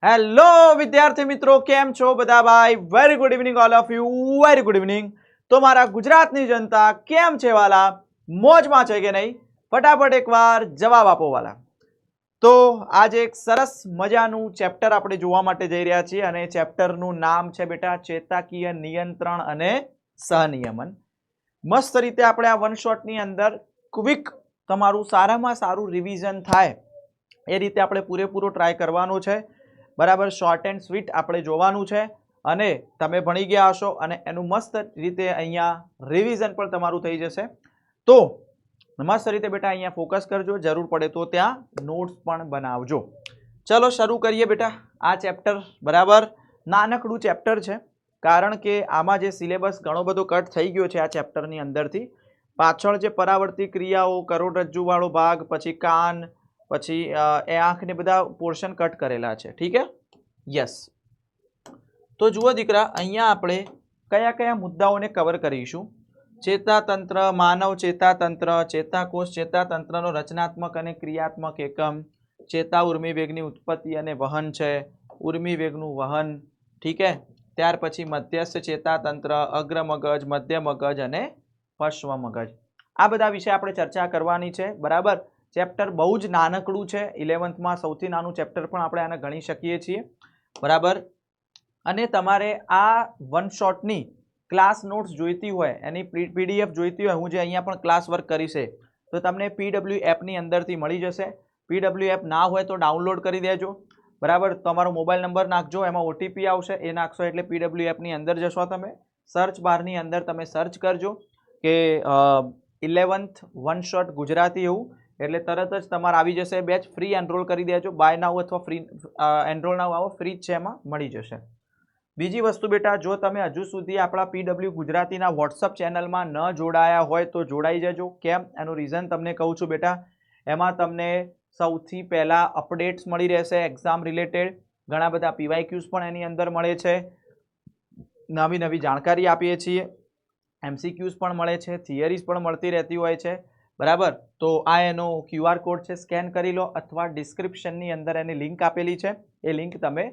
Hello વિદ્યાર્થી મિત્રો, કેમ છો બધા ભાઈ? Very good evening all of you, very good evening. તો મારા ગુજરાતની જનતા કેમ છે વાલા? મોજમાં છે કે નહીં? ફટાફટ એકવાર જવાબ આપો વાલા. તો આજે એક સરસ મજાનું ચેપ્ટર આપણે જોવા માટે જઈ રહ્યા છીએ અને ચેપ્ટરનું નામ છે બેટા ચેતાકીય નિયંત્રણ અને સહનિયમન. મસ્ત રીતે આપણે આ વન શોટની અંદર ક્વિક તમારું સારામાં સારું રિવિઝન થાય એ રીતે આપણે પૂરેપૂરો ટ્રાય કરવાનો છે. બરાબર, શોર્ટ એન્ડ સ્વીટ આપણે જોવાનું છે અને તમે ભણી ગયા હશો અને એનું મસ્ત રીતે અહીંયા રિવિઝન પણ તમારું થઈ જશે. તો મસ્ત રીતે બેટા અહીંયા ફોકસ કરજો, જરૂર પડે તો ત્યાં નોટ્સ પણ બનાવજો. ચલો શરૂ કરીએ બેટા આ ચેપ્ટર. બરાબર, નાનકડું ચેપ્ટર છે કારણ કે આમાં જે સિલેબસ ઘણો બધો કટ થઈ ગયો છે આ ચેપ્ટરની અંદરથી. પાછળ જે પરાવર્તી ક્રિયાઓ, કરોડરજ્જુ વાળો ભાગ, પછી કાન, પછી એ આંખ ને બધા પોર્શન કટ કરેલા છે. ઠીક હે? યસ. તો જુઓ દીકરા, અહીંયા આપણે કયા કયા મુદ્દાઓને કવર કરીશું. ચેતાતંત્ર, માનવ ચેતાતંત્ર, ચેતાકોષ ચેતાતંત્રનો રચનાત્મક અને ક્રિયાત્મક એકમ, ચેતા ઉર્મિ વેગની ઉત્પત્તિ અને વહન છે, ઉર્મિ વેગનું વહન. ઠીક હે? ત્યાર પછી મધ્યસ્થ ચેતાતંત્ર, અગ્ર મગજ, મધ્ય મગજ અને પશ્વ મગજ. આ બધા વિશે આપણે ચર્ચા કરવાની છે. બરાબર, ચેપ્ટર બહુ જ નાનકડું છે. 11th સૌથી નાનું ચેપ્ટર પણ આપણે આને ગણી શકીએ છીએ. બરાબર, અને તમારે આ વન શોટની ક્લાસ નોટ્સ જોઈતી હોય, એની પીડીએફ જોઈતી હોય, હું જે અહીંયા પણ ક્લાસ વર્ક કરીશ તો તમને PW એપની અંદરથી મળી જશે. PW એપ ના હોય તો ડાઉનલોડ કરી દેજો. બરાબર, તમારો મોબાઈલ નંબર નાખજો, એમાં OTP આવશે, એ નાખશો એટલે PW એપની અંદર જશો. તમે સર્ચ બારની અંદર તમે સર્ચ કરજો કે 11th વન શોટ ગુજરાતી એવું, એટલે તરત જ તમારે આવી જશે બેચ. ફ્રી એનરોલ કરી દેજો. બાય નાઉ અથવા ફ્રી એનરોલ નાઉ આવો, ફ્રી જ છે, એમાં મળી જશે. બીજી વસ્તુ બેટા, જો તમે હજુ સુધી આપણા PW ગુજરાતીના વોટ્સઅપ ચેનલમાં ન જોડાયા હોય તો જોડાઈ જજો. કેમ? એનું રીઝન તમને કહું છું બેટા. એમાં તમને સૌથી પહેલા અપડેટ્સ મળી રહેશે એક્ઝામ રિલેટેડ. ઘણા બધા PYQs પણ એની અંદર મળે છે. નવી નવી જાણકારી આપીએ છીએ. MCQs પણ મળે છે, થિયરીઝ પણ મળતી રહેતી હોય છે. બરાબર, તો આ એનો QR કોડ છે, સ્કેન કરી લો અથવા ડિસ્ક્રિપ્શનની અંદર એની લિંક આપેલી છે. એ લિંક તમે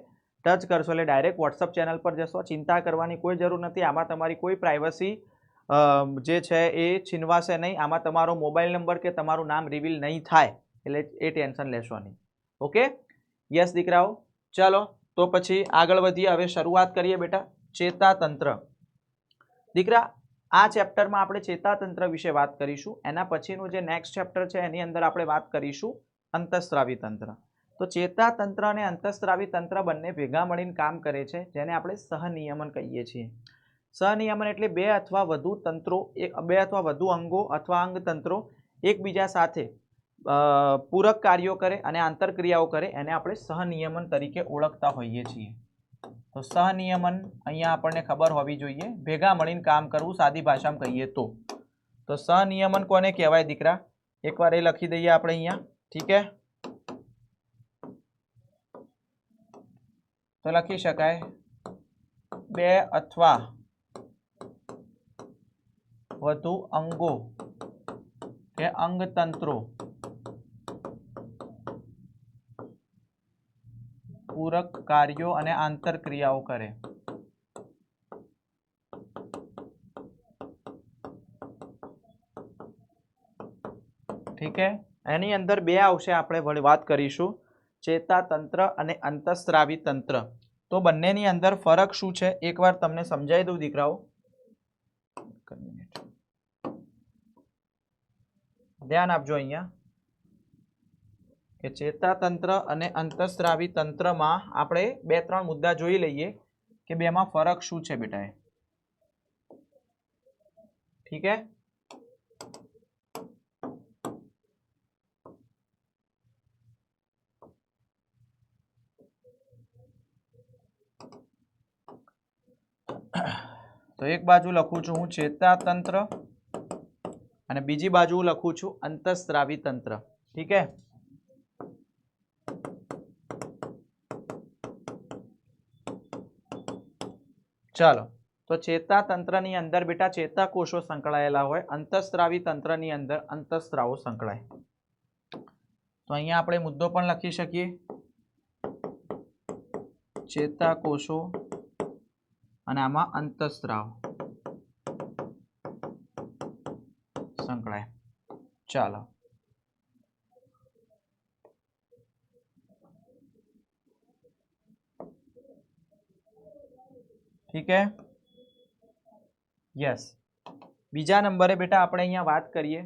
ટચ કરશો એટલે ડાયરેક્ટ વોટ્સઅપ ચેનલ પર જશો. ચિંતા કરવાની કોઈ જરૂર નથી. આમાં તમારી કોઈ પ્રાઇવસી જે છે એ છીનવાશે નહીં. આમાં તમારો મોબાઈલ નંબર કે તમારું નામ રિવીલ નહીં થાય, એટલે એ ટેન્શન લેશો નહીં. ઓકે? યસ દીકરાઓ, ચલો તો પછી આગળ વધીએ. હવે શરૂઆત કરીએ બેટા ચેતાતંત્ર. દીકરા, આ ચેપ્ટરમાં આપણે ચેતાતંત્ર વિશે વાત કરીશું. એના પછીનું જે નેક્સ્ટ ચેપ્ટર છે એની અંદર આપણે વાત કરીશું અંતઃસ્ત્રાવી તંત્ર. તો ચેતાતંત્ર અને અંતઃસ્ત્રાવી તંત્ર બંને ભેગા મળીને કામ કરે છે, જેને આપણે સહનિયમન કહીએ છીએ. સહનિયમન એટલે બે અથવા વધુ તંત્રો, બે અથવા વધુ અંગો અથવા અંગતંત્રો એકબીજા સાથે પૂરક કાર્યો કરે અને આંતરક્રિયાઓ કરે, એને આપણે સહનિયમન તરીકે ઓળખતા હોઈએ છીએ. તો સહનિયમન અહીંયા આપણને ખબર હોવી જોઈએ, ભેગા મળીને કામ કરવું, સાદી ભાષામાં કહીએ તો. તો સહનિયમન કોને કહેવાય દીકરા? એકવાર એ લખી દઈએ આપણે અહીંયા. ઠીક હે? તો લખી શકાય બે અથવા વધુ અંગો કે અંગતંત્રો પૂરક કાર્યો અને આંતરક્રિયાઓ કરે. ઠીક હે? એની અંદર બે આવશે, આપણે વાત કરીશું ચેતાતંત્ર અને અંતઃસ્ત્રાવી તંત્ર. તો બંનેની અંદર ફરક શું છે એકવાર તમને સમજાવી દઉં દીકરાઓ. ધ્યાન આપજો અહીંયા કે ચેતાતંત્ર અને અંતઃસ્ત્રાવી તંત્રમાં આપણે બે ત્રણ મુદ્દા જોઈ લઈએ કે બેમાં ફરક શું છે બેટા. ઠીક હે? તો એક બાજુ લખું છું હું ચેતાતંત્ર અને બીજી બાજુ લખું છું અંતઃસ્ત્રાવી તંત્ર. ઠીક હે? ચાલો, તો ચેતાતંત્રની અંદર બેટા ચેતાકોષો સંકળાયેલા હોય, અંતઃસ્ત્રાવી તંત્રની અંદર અંતઃસ્ત્રાવો સંકળાય. તો અહીંયા આપણે મુદ્દો પણ લખી શકીએ ચેતાકોષો અને આમાં અંતઃસ્ત્રાવ સંકળાય. ચાલો, ઠીક હે. યસ. બીજા નંબરે બેટા આપણે અહીંયા વાત કરીએ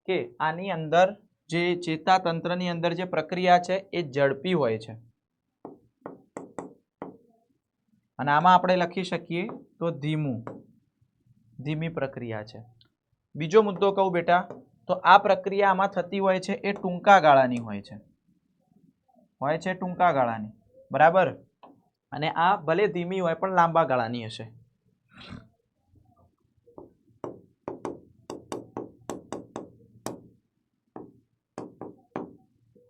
કે આની અંદર જે ચેતાતંત્રની અંદર જે પ્રક્રિયા છે એ ઝડપી હોય છે અને આમાં આપણે લખી શકીએ તો ધીમી પ્રક્રિયા છે. બીજો મુદ્દો કહું બેટા તો આ પ્રક્રિયા આમાં થતી હોય છે એ ટૂંકા ગાળાની હોય છે ટૂંકા ગાળાની, બરાબર. અને આ ભલે ધીમી હોય પણ લાંબા ગાળાની હશે.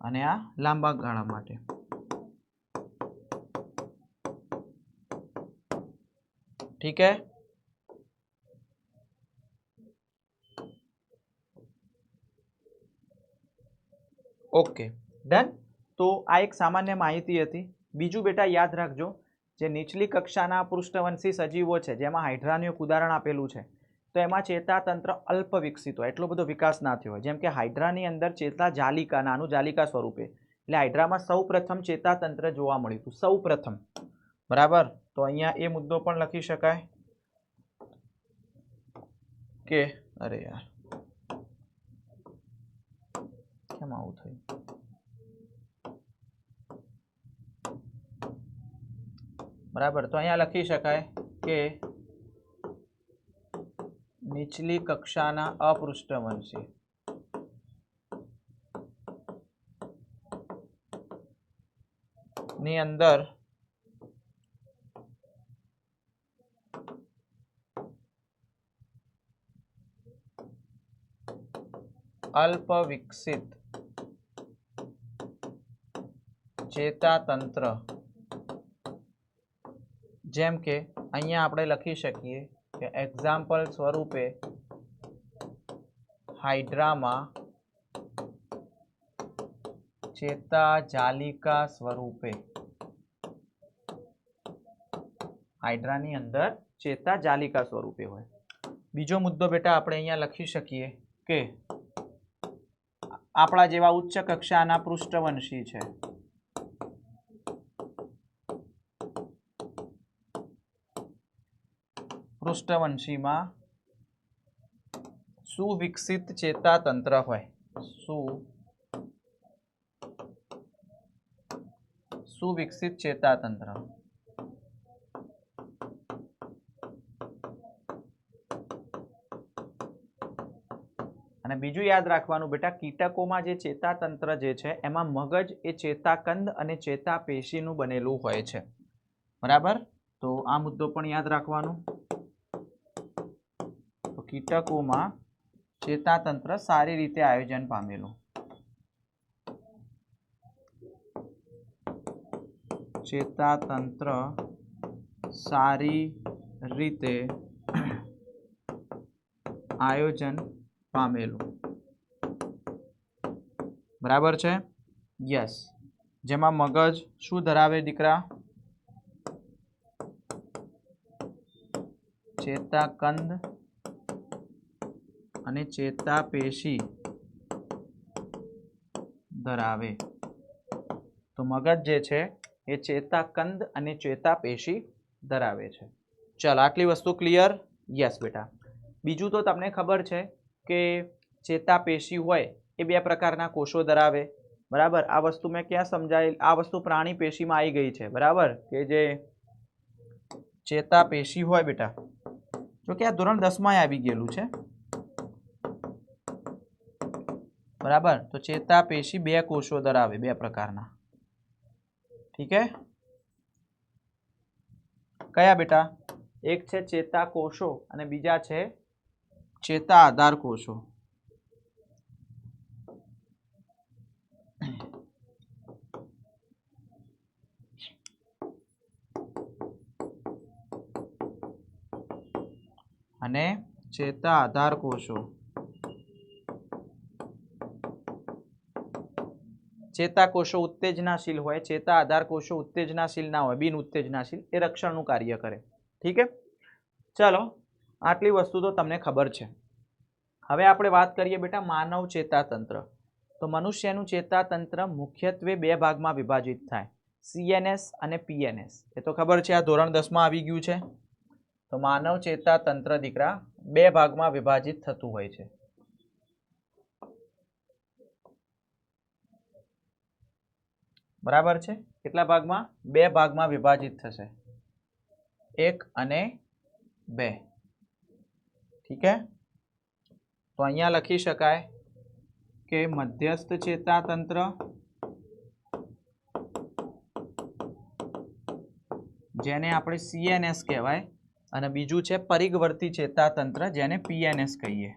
અને આ લાંબા ગાળા માટે. ઠીક હે. Okay, done. તો આ એક સામાન્ય માહિતી હતી. બીજું બેટા યાદ રાખજો, જે નીચલી કક્ષાના પૃષ્ઠવંશી સજીવો છે જેમાં હાઇડ્રાનું એક ઉદાહરણ આપેલું છે, તો એમાં ચેતાતંત્ર અલ્પ વિકસિત હોય, એટલો બધો વિકાસ ના થયો હોય. જેમ કે હાઇડ્રાની અંદર ચેતા જાલિકા, નાનું જાલિકા સ્વરૂપે, એટલે હાઇડ્રામાં સૌ પ્રથમ ચેતાતંત્ર જોવા મળ્યું હતું, સૌ પ્રથમ, બરાબર. તો અહીંયા એ મુદ્દો પણ લખી શકાય કે અરે યાર કેમ આવું થયું. બરાબર, તો અહીંયા લખી શકાય કે નીચલી કક્ષાના અપૃષ્ઠવંશી ની અંદર અલ્પ વિકસિત ચેતાતંત્ર, જેમ કે અહીંયા આપણે લખી શકીએ કે એક્ઝામ્પલ સ્વરૂપે હાઇડ્રામાં ચેતા જાલિકા સ્વરૂપે, હાઇડ્રાની અંદર ચેતા જાલિકા સ્વરૂપે હોય. બીજો મુદ્દો બેટા આપણે અહીંયા લખી શકીએ કે આપણા જેવા ઉચ્ચ કક્ષાના પૃષ્ઠવંશી છે, પૃષ્ઠવંશીમાં સુવિકસિત ચેતાતંત્ર હોય, સુવિકસિત ચેતાતંત્ર. અને બીજું યાદ રાખવાનું બેટા, કીટકોમાં જે ચેતાતંત્ર જે છે એમાં મગજ એ ચેતાકંદ અને ચેતાપેશીનું બનેલું હોય છે, બરાબર. તો આ મુદ્દો પણ યાદ રાખવાનો. તો કીટકોમાં ચેતાતંત્ર સારી રીતે આયોજન પામેલું, ચેતાતંત્ર સારી રીતે આયોજન પામેલું, બરાબર છે. યસ. જેમાં મગજ શું ધરાવે દીકરા? ચેતાકંદ અને ચેતાપેશી ધરાવે. તો મગજ જે છે એ ચેતાકંદ અને ચેતાપેશી ધરાવે છે. ચાલ, આટલી વસ્તુ ક્લિયર? યસ બેટા. બીજું તો તમને ખબર છે કે ચેતાપેશી હોય એ બે પ્રકારના કોષો ધરાવે, બરાબર. આ વસ્તુ મેં ક્યાં સમજાય? આ વસ્તુ પ્રાણી પેશીમાં આવી ગઈ છે, બરાબર. કે જે ચેતાપેશી હોય બેટા, જો કે આ ધોરણ 10માં આવી ગયેલું છે, બરાબર. તો ચેતાપેશી બે કોષો ધરાવે, બે પ્રકારના. ઠીક હે. કયા બેટા? એક છે ચેતાકોષો અને બીજા છે ચેતા આધાર કોષો. અને ચેતા આધાર કોષો. ચેતાકોષો ઉત્તેજનાશીલ હોય, ચેતા આધાર કોષો ઉત્તેજનાશીલ ના હોય, બિન ઉત્તેજનાશીલ, એ રક્ષણનું કાર્ય કરે. ઠીક છે, ચલો આટલી વસ્તુ તો તમને ખબર છે. હવે આપણે વાત કરીએ બેટા માનવ ચેતાતંત્ર. તો મનુષ્યનું ચેતાતંત્ર મુખ્યત્વે બે ભાગમાં વિભાજિત થાય, CNS અને PNS. એ તો ખબર છે, આ ધોરણ 10 માં આવી ગયું છે. તો માનવ ચેતાતંત્ર દીકરા બે ભાગમાં વિભાજિત થતું હોય છે. બરાબર છે, કેટલા ભાગમાં? બે ભાગમાં વિભાજિત થશે, 1 અને 2. ઠીક है, તો અહીંયા લખી શકાય કે મધ્યસ્થ ચેતાતંત્ર જેને આપણે CNS કહેવાય અને બીજું છે પરિઘવર્તી ચેતાતંત્ર જેને PNS કહીએ.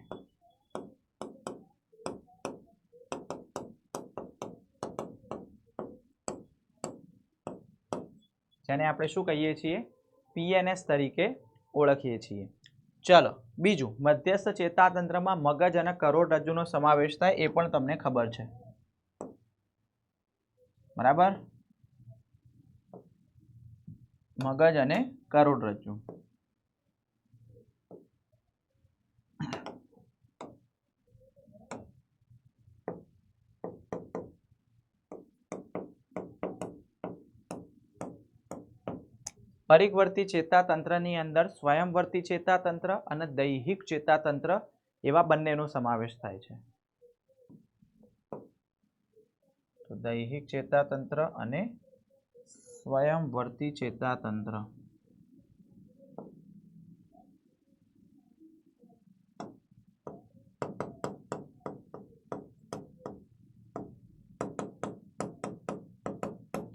જેને આપણે શું કહીએ છીએ? PNS તરીકે ઓળખીએ છીએ. ચલો બીજું, મધ્યસ્થ ચેતાતંત્રમાં મગજ અને કરોડરજ્જુનો સમાવેશ થાય, એ પણ તમને ખબર છે. બરાબર, મગજ અને કરોડરજ્જુ. પરિઘવર્તી ચેતાતંત્રની અંદર સ્વયંવર્તી ચેતાતંત્ર અને દૈહિક ચેતાતંત્ર એવા બંનેનો સમાવેશ થાય છે. તો દૈહિક ચેતાતંત્ર અને સ્વયંવર્તી ચેતાતંત્ર.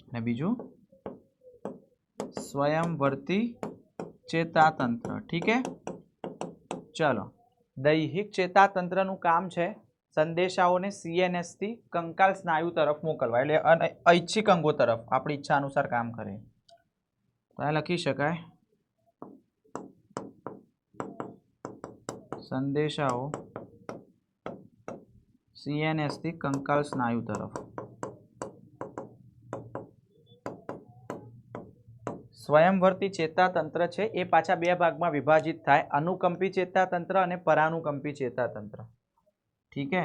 અને બીજું स्वयंवर्ती चेतातंत्र. ठीक है, चलो दैहिक चेतातंत्रનું કામ છે સંદેશાઓને CNS થી કંકાલ સ્નાયુ તરફ મોકલવા, એટલે ઐચ્છિક અંગો તરફ આપણી ઈચ્છા અનુસાર કામ કરે. તો આ લખી શકાય સંદેશાઓ CNS થી કંકાલ સ્નાયુ તરફ. સ્વયંવર્તી ચેતાતંત્ર છે એ પાછા બે ભાગમાં વિભાજિત થાય, અનુકંપી ચેતાતંત્ર અને પરાનુકંપી ચેતાતંત્ર. ઠીક है,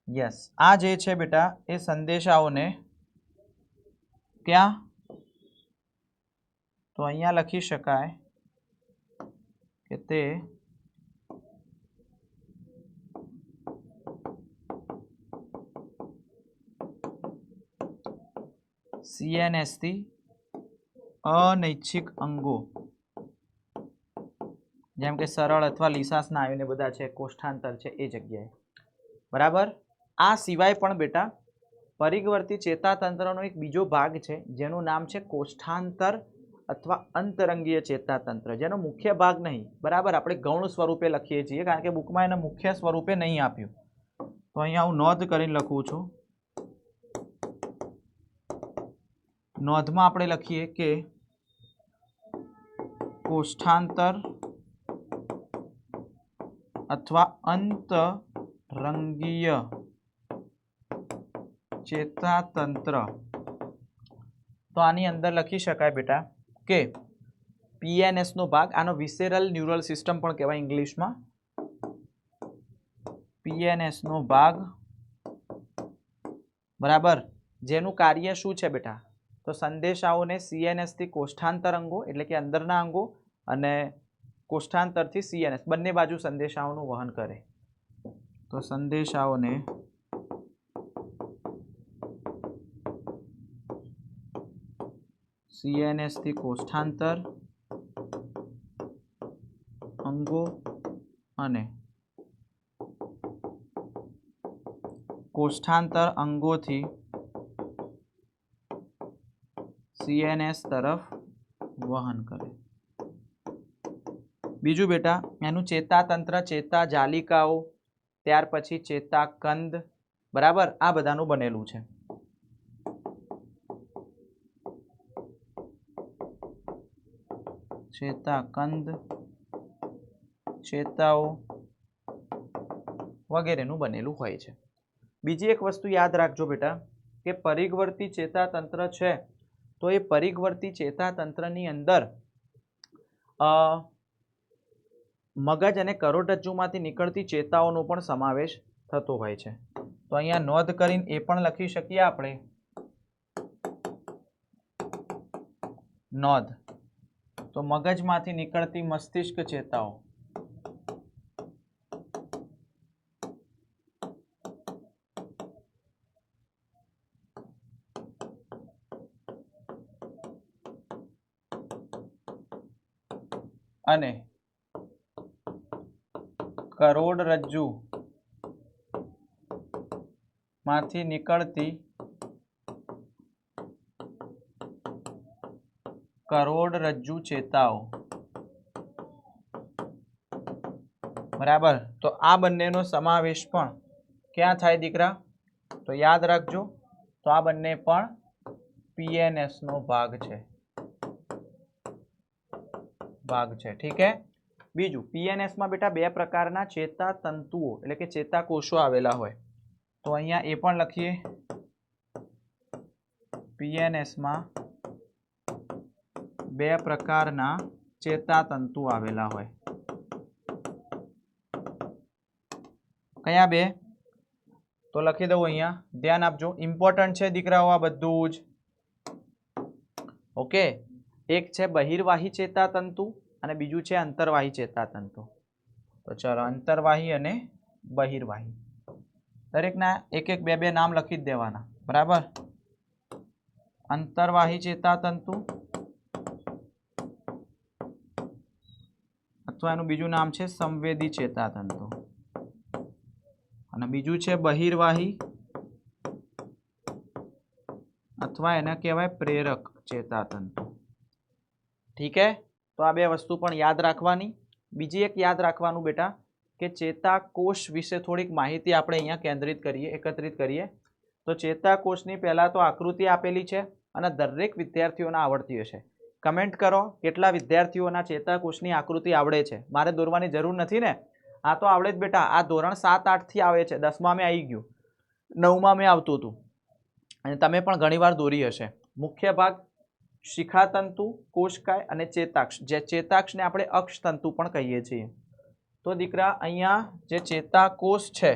यस, आ जे छे बेटा ए संदेशाओने क्या, तो अहींया लखी शकाय के ते CNS थी अनैच्छिक अंगो जेम के सरल अथवा लीसा स्नायु ने बधा छे, कोष्ठांतर छे ए जग्याए. बराबर, आ सिवाय पण बेटा परिघवर्ती चेतातंत्रनो एक बीजो भाग छे जेनुं नाम छे कोष्ठांतर अथवा अंतरंगीय चेतातंत्र, जेनो मुख्य भाग नहीं. बराबर, આપણે ગૌણ સ્વરૂપે લખીએ છીએ કારણ કે બુકમાં એને મુખ્ય સ્વરૂપે નહીં આપ્યું. તો અહીંયા હું નોંધ કરીને લખું છું. નોંધમાં આપણે લખીએ કે કોષ્ઠાંતર અથવા અંતરંગીય ચેતાતંત્ર. તો આની અંદર લખી શકાય બેટા કે PNS નો ભાગ, આનો વિસેરલ ન્યુરલ સિસ્ટમ પણ કહેવાય ઇંગ્લિશમાં. PNS નો ભાગ, બરાબર, જેનું કાર્ય શું છે બેટા? તો સંદેશાઓને CNS થી કોષ્ઠાંતર અંગો એટલે કે અંદરના અંગો અને કોષ્ઠાંતરથી CNS બંને બાજુ સંદેશાઓનું વહન કરે. તો સંદેશાઓને CNS થી કોષ્ઠાંતર અંગો અને કોષ્ઠાંતર અંગોથી CNS તરફ વહન કરે. બીજું બેટા એનું ચેતાતંત્ર, ચેતા જાલિકાઓ ત્યાર પછી ચેતાકંદ, બરાબર, આ બધાનું બનેલું છે. ચેતાકંદ, ચેતાઓ વગેરેનું બનેલું હોય છે. બીજી એક વસ્તુ યાદ રાખજો બેટા કે પરિઘવર્તી ચેતાતંત્ર છે તો એ પરિઘવર્તી ચેતાતંત્રની અંદર મગજ અને કરોડરજ્જુમાંથી નીકળતી ચેતાઓનો પણ સમાવેશ થતો હોય છે. તો અહીંયા નોંધ કરીને એ પણ લખી શકીએ આપણે, નોંધ. તો મગજમાંથી નીકળતી મસ્તિષ્ક ચેતાઓ, અને કરોડરજ્જુ માંથી નીકળતી કરોડરજ્જુ ચેતાઓ, બરાબર. તો આ બંનેનો સમાવેશ પણ ક્યાં થાય દીકરા? તો યાદ રાખજો, તો આ બંને પણ પીએનએસ નો ભાગ છે. ઠીક હે. બીજું, પીએનએસ માં બેટા બે પ્રકારના ચેતાતંતુઓ એટલે કે ચેતાકોષો આવેલા હોય. તો અહીંયા એ પણ લખીએ, પીએનએસ માં બે પ્રકારના ચેતાતંતુ આવેલા હોય. કયા બે? તો લખી દઉં અહીંયા, ધ્યાન આપજો, ઇમ્પોર્ટન્ટ છે દીકરાઓ આ બધું જ. ઓકે, એક છે બહિર્વાહી ચેતાતંતુ અને બીજું છે અંતર્વાહી ચેતાતંતુ. તો ચાલો, અંતર્વાહી અને બહિર્વાહી, દરેકના એક એક બે બે નામ લખી જ દેવાના, બરાબર. અંતર્વાહી ચેતાતંતુ અથવા એનું બીજું નામ છે સંવેદી ચેતાતંતુ, અને બીજું છે બહિર્વાહી અથવા એને કહેવાય પ્રેરક ચેતાતંતુ. ઠીક હે. તો આ બે વસ્તુ પણ યાદ રાખવાની. બીજી એક યાદ રાખવાનું બેટા કે ચેતાકોષ વિશે થોડીક માહિતી આપણે અહીંયા એકત્રિત કરીએ. તો ચેતાકોષની પહેલા તો આકૃતિ આપેલી છે અને દરેક વિદ્યાર્થીઓને આવડતી હશે. કમેન્ટ કરો કેટલા વિદ્યાર્થીઓના ચેતાકોષની આકૃતિ આવડે છે. મારે દોરવાની જરૂર નથી ને, આ તો આવડે જ બેટા. આ ધોરણ 7-8 થી આવે છે, 10મા મેં આવી ગયું, 9મા મેં આવતું હતું અને તમે પણ ઘણીવાર દોરી હશે. મુખ્ય ભાગ શિખાતંતુ, કોષકાય અને ચેતાક્ષ. જે ચેતાક્ષને આપણે અક્ષતંતુ પણ કહીએ છીએ. તો દીકરા અહીંયા જે ચેતાકોષ છે,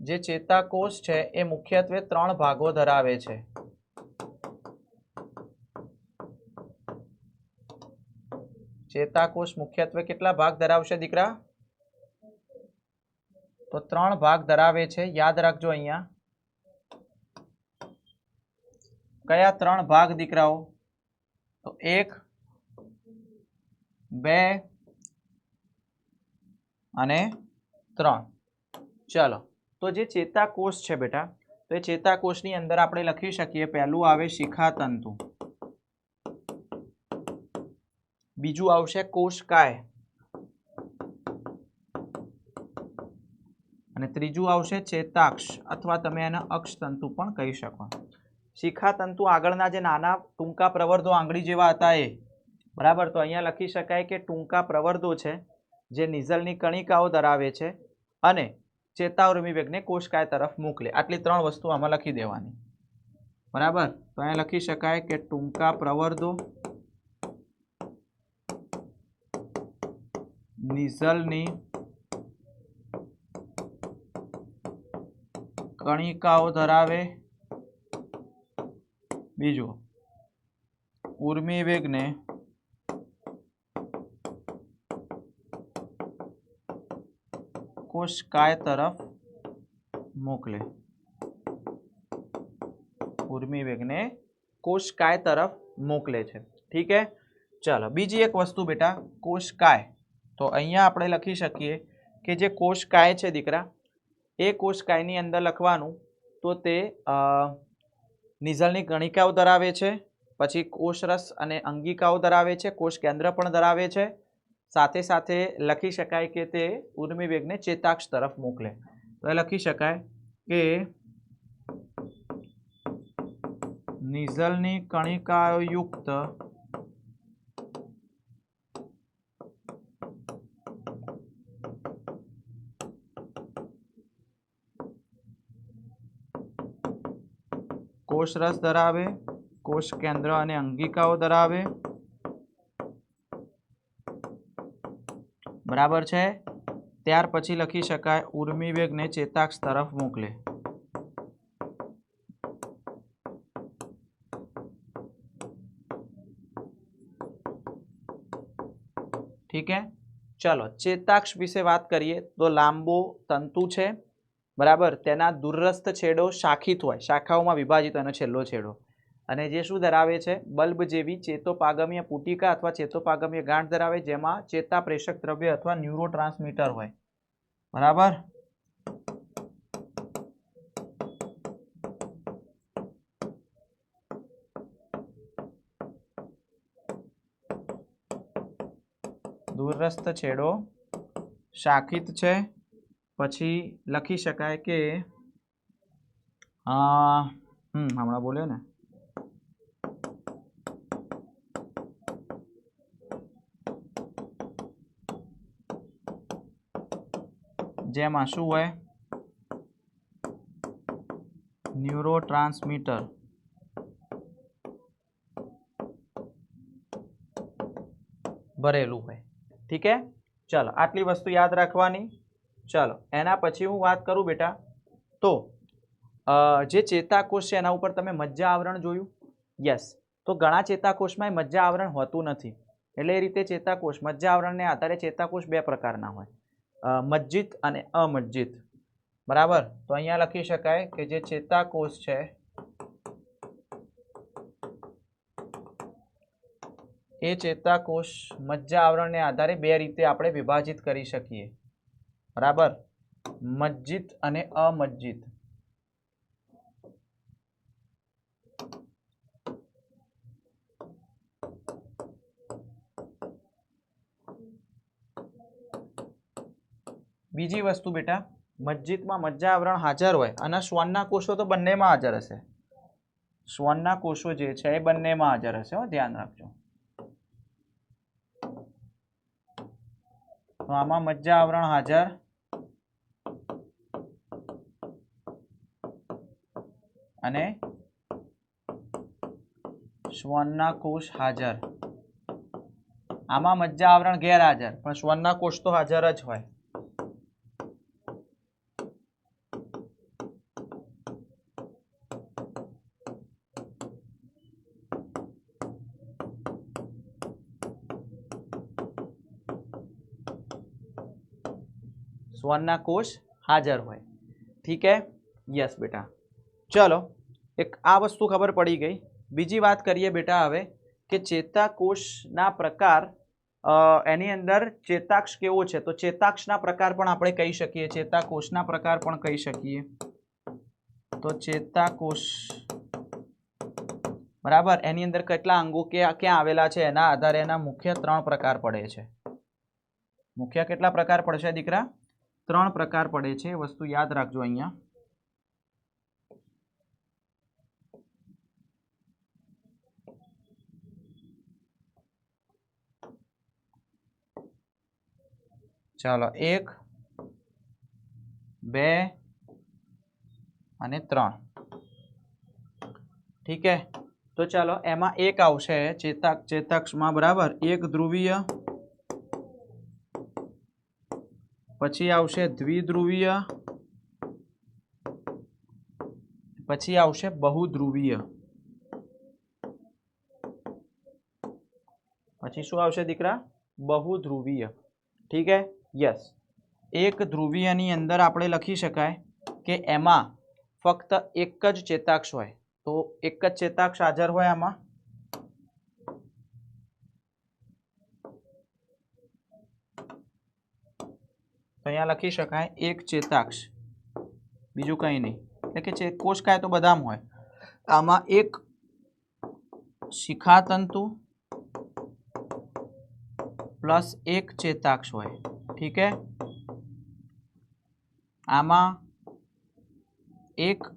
જે ચેતાકોષ છે એ મુખ્યત્વે 3 ભાગો ધરાવે છે. ચેતાકોષ મુખ્યત્વે કેટલા ભાગ ધરાવશે દીકરા? તો 3 ભાગ ધરાવે છે. યાદ રાખજો અહીંયા. કયા 3 ભાગ દીકરાઓ? તો 1, 2 અને 3. ચલો, તો જે ચેતાકોષ છે બેટા, તો એ ચેતાકોષની અંદર આપણે લખી શકીએ, પહેલું આવે શિખાતંતુ, બીજું આવશે કોષકાય અને ત્રીજું આવશે ચેતાક્ષ અથવા તમે એને અક્ષતંતુ પણ કહી શકો. શિખાતંતુ આગળના જે નાના ટૂંકા પ્રવર્ધો આંગળી જેવા હતા એ, બરાબર. તો અહીંયા લખી શકાય કે ટૂંકા પ્રવર્ધો છે જે નિઝલની કણિકાઓ ધરાવે છે અને ચેતાઉર્મી વેગને કોષકાય તરફ મોકલે. આટલી 3 વસ્તુ આમાં લખી દેવાની, બરાબર. તો અહીંયા લખી શકાય કે ટૂંકા પ્રવર્ધો નિઝલની કણિકાઓ ધરાવે, બીજું ઉર્મી વેગને કોષકાય તરફ મોકલે. ઉર્મી વેગને કોષકાય તરફ મોકલે છે. ઠીક है. ચાલો, બીજી એક વસ્તુ બેટા કોષકાય. તો અહીંયા આપણે લખી શકીએ કે જે કોષકાય છે દીકરા, એ કોષકાયની અંદર લખવાનું તો તે નિઝલની કણિકાઓ ધરાવે છે, પછી કોષરસ અને અંગિકાઓ ધરાવે છે, કોષ કેન્દ્ર પણ ધરાવે છે સાથે સાથે લખી શકાય કે તે ઉર્મી વેગને ચેતાક્ષ તરફ મોકલે. તો એ લખી શકાય કે નીઝલની કણિકાયુક્ત કોષરસ ધરાવે, કોષ કેન્દ્ર અને અંગિકાઓ ધરાવે, બરાબર છે. ત્યાર પછી લખી શકાય ઉર્મી વેગને ચેતાક્ષ તરફ મોકલે. ઠીક હે. ચલો ચેતાક્ષ વિશે વાત કરીએ તો લાંબો તંતુ છે, બરાબર. તેના દૂરસ્થ છેડો શાખિત હોય, શાખાઓમાં વિભાજિત હોય, છેલ્લો છેડો. અને જે શું ધરાવે છે? બલ્બ જેવી ચેતોપાગમીય પુટિકા અથવા ચેતોપાગમીય ગાંઠ ધરાવે, જેમાં ચેતા પ્રેષક દ્રવ્ય અથવા ન્યુરોટ્રાન્સમીટર હોય, બરાબર. દૂરસ્થ છેડો શાખિત છે. પછી લખી શકાય કે હમણાં બોલ્યો ને, જેમાં શું હોય? ન્યુરોટ્રાન્સમીટર ભરેલું હોય. ઠીક હે. ચલો આટલી વસ્તુ યાદ રાખવાની. ચલો એના પછી હું વાત કરું બેટા, તો જે ચેતાકોષ છે એના ઉપર તમે મજ્જા આવરણ જોયું? યસ. તો ઘણા ચેતાકોષમાં મજ્જા આવરણ હોતું નથી. એટલે એ રીતે ચેતાકોષ મજ્જા આવરણને આધારે ચેતાકોષ બે પ્રકારના હોય, મજ્જિત અને અમજ્જિત, બરાબર. તો અહીંયા લખી શકાય કે જે ચેતાકોષ છે એ ચેતાકોષ મજ્જા આવરણને આધારે બે રીતે આપણે વિભાજિત કરી શકીએ, બરાબર. મજ્જિત અને અમજ્જિત. બીજી વસ્તુ બેટા, મજ્જિતમાં મજ્જા આવરણ હાજર હોય અને શ્વાનના કોષો તો બંનેમાં હાજર હશે. શ્વાનના કોષો જે છે એ બંનેમાં હાજર હશે, ધ્યાન રાખજો. તો આમાં મજ્જા આવરણ હાજર અને શ્વાનના કોષ હાજર. આમાં મજ્જા આવરણ ગેરહાજર, પણ શ્વાનના કોષ તો હાજર જ હોય. શ્વાનના કોષ હાજર હોય. ઠીક હે. યસ બેટા. ચલો એક આ વસ્તુ ખબર પડી ગઈ. બીજી વાત કરીએ બેટા હવે કે ચેતાકોષના પ્રકાર, એની અંદર ચેતાક્ષ કેવો છે? તો ચેતાક્ષના પ્રકાર પણ આપણે કહી શકીએ, ચેતાકોષના પ્રકાર પણ કહી શકીએ. તો ચેતાકોષ, બરાબર, એની અંદર કેટલા અંગો ક્યાં આવેલા છે એના આધારે એના મુખ્ય 3 પ્રકાર પડે છે. મુખ્ય કેટલા પ્રકાર પડશે દીકરા? 3 પ્રકાર પડે છે. વસ્તુ યાદ રાખજો અહીંયા. ચાલો 1, 2 અને 3. ઠીક હે. તો ચાલો એમાં એક આવશે ચેતાક્ષમાં, બરાબર, એક ધ્રુવીય, પછી આવશે દ્વિધ્રુવીય, પછી આવશે બહુધ્રુવીય. પછી શું આવશે દીકરા? બહુધ્રુવીય. ઠીક હે. યસ. એક ધ્રુવીયની અંદર આપણે લખી શકાય કે એમાં ફક્ત એક જ ચેતાક્ષ હોય. તો એક જ ચેતાક્ષ હાજર હોય આમાં. તો અહીંયા લખી શકાય એક ચેતાક્ષ, બીજું કંઈ નહીં. એટલે કે કોષકાય તો બધામાં હોય. આમાં એક શિખાતંતુ +1 चेताक्ष होय। ठीक है, आमा एक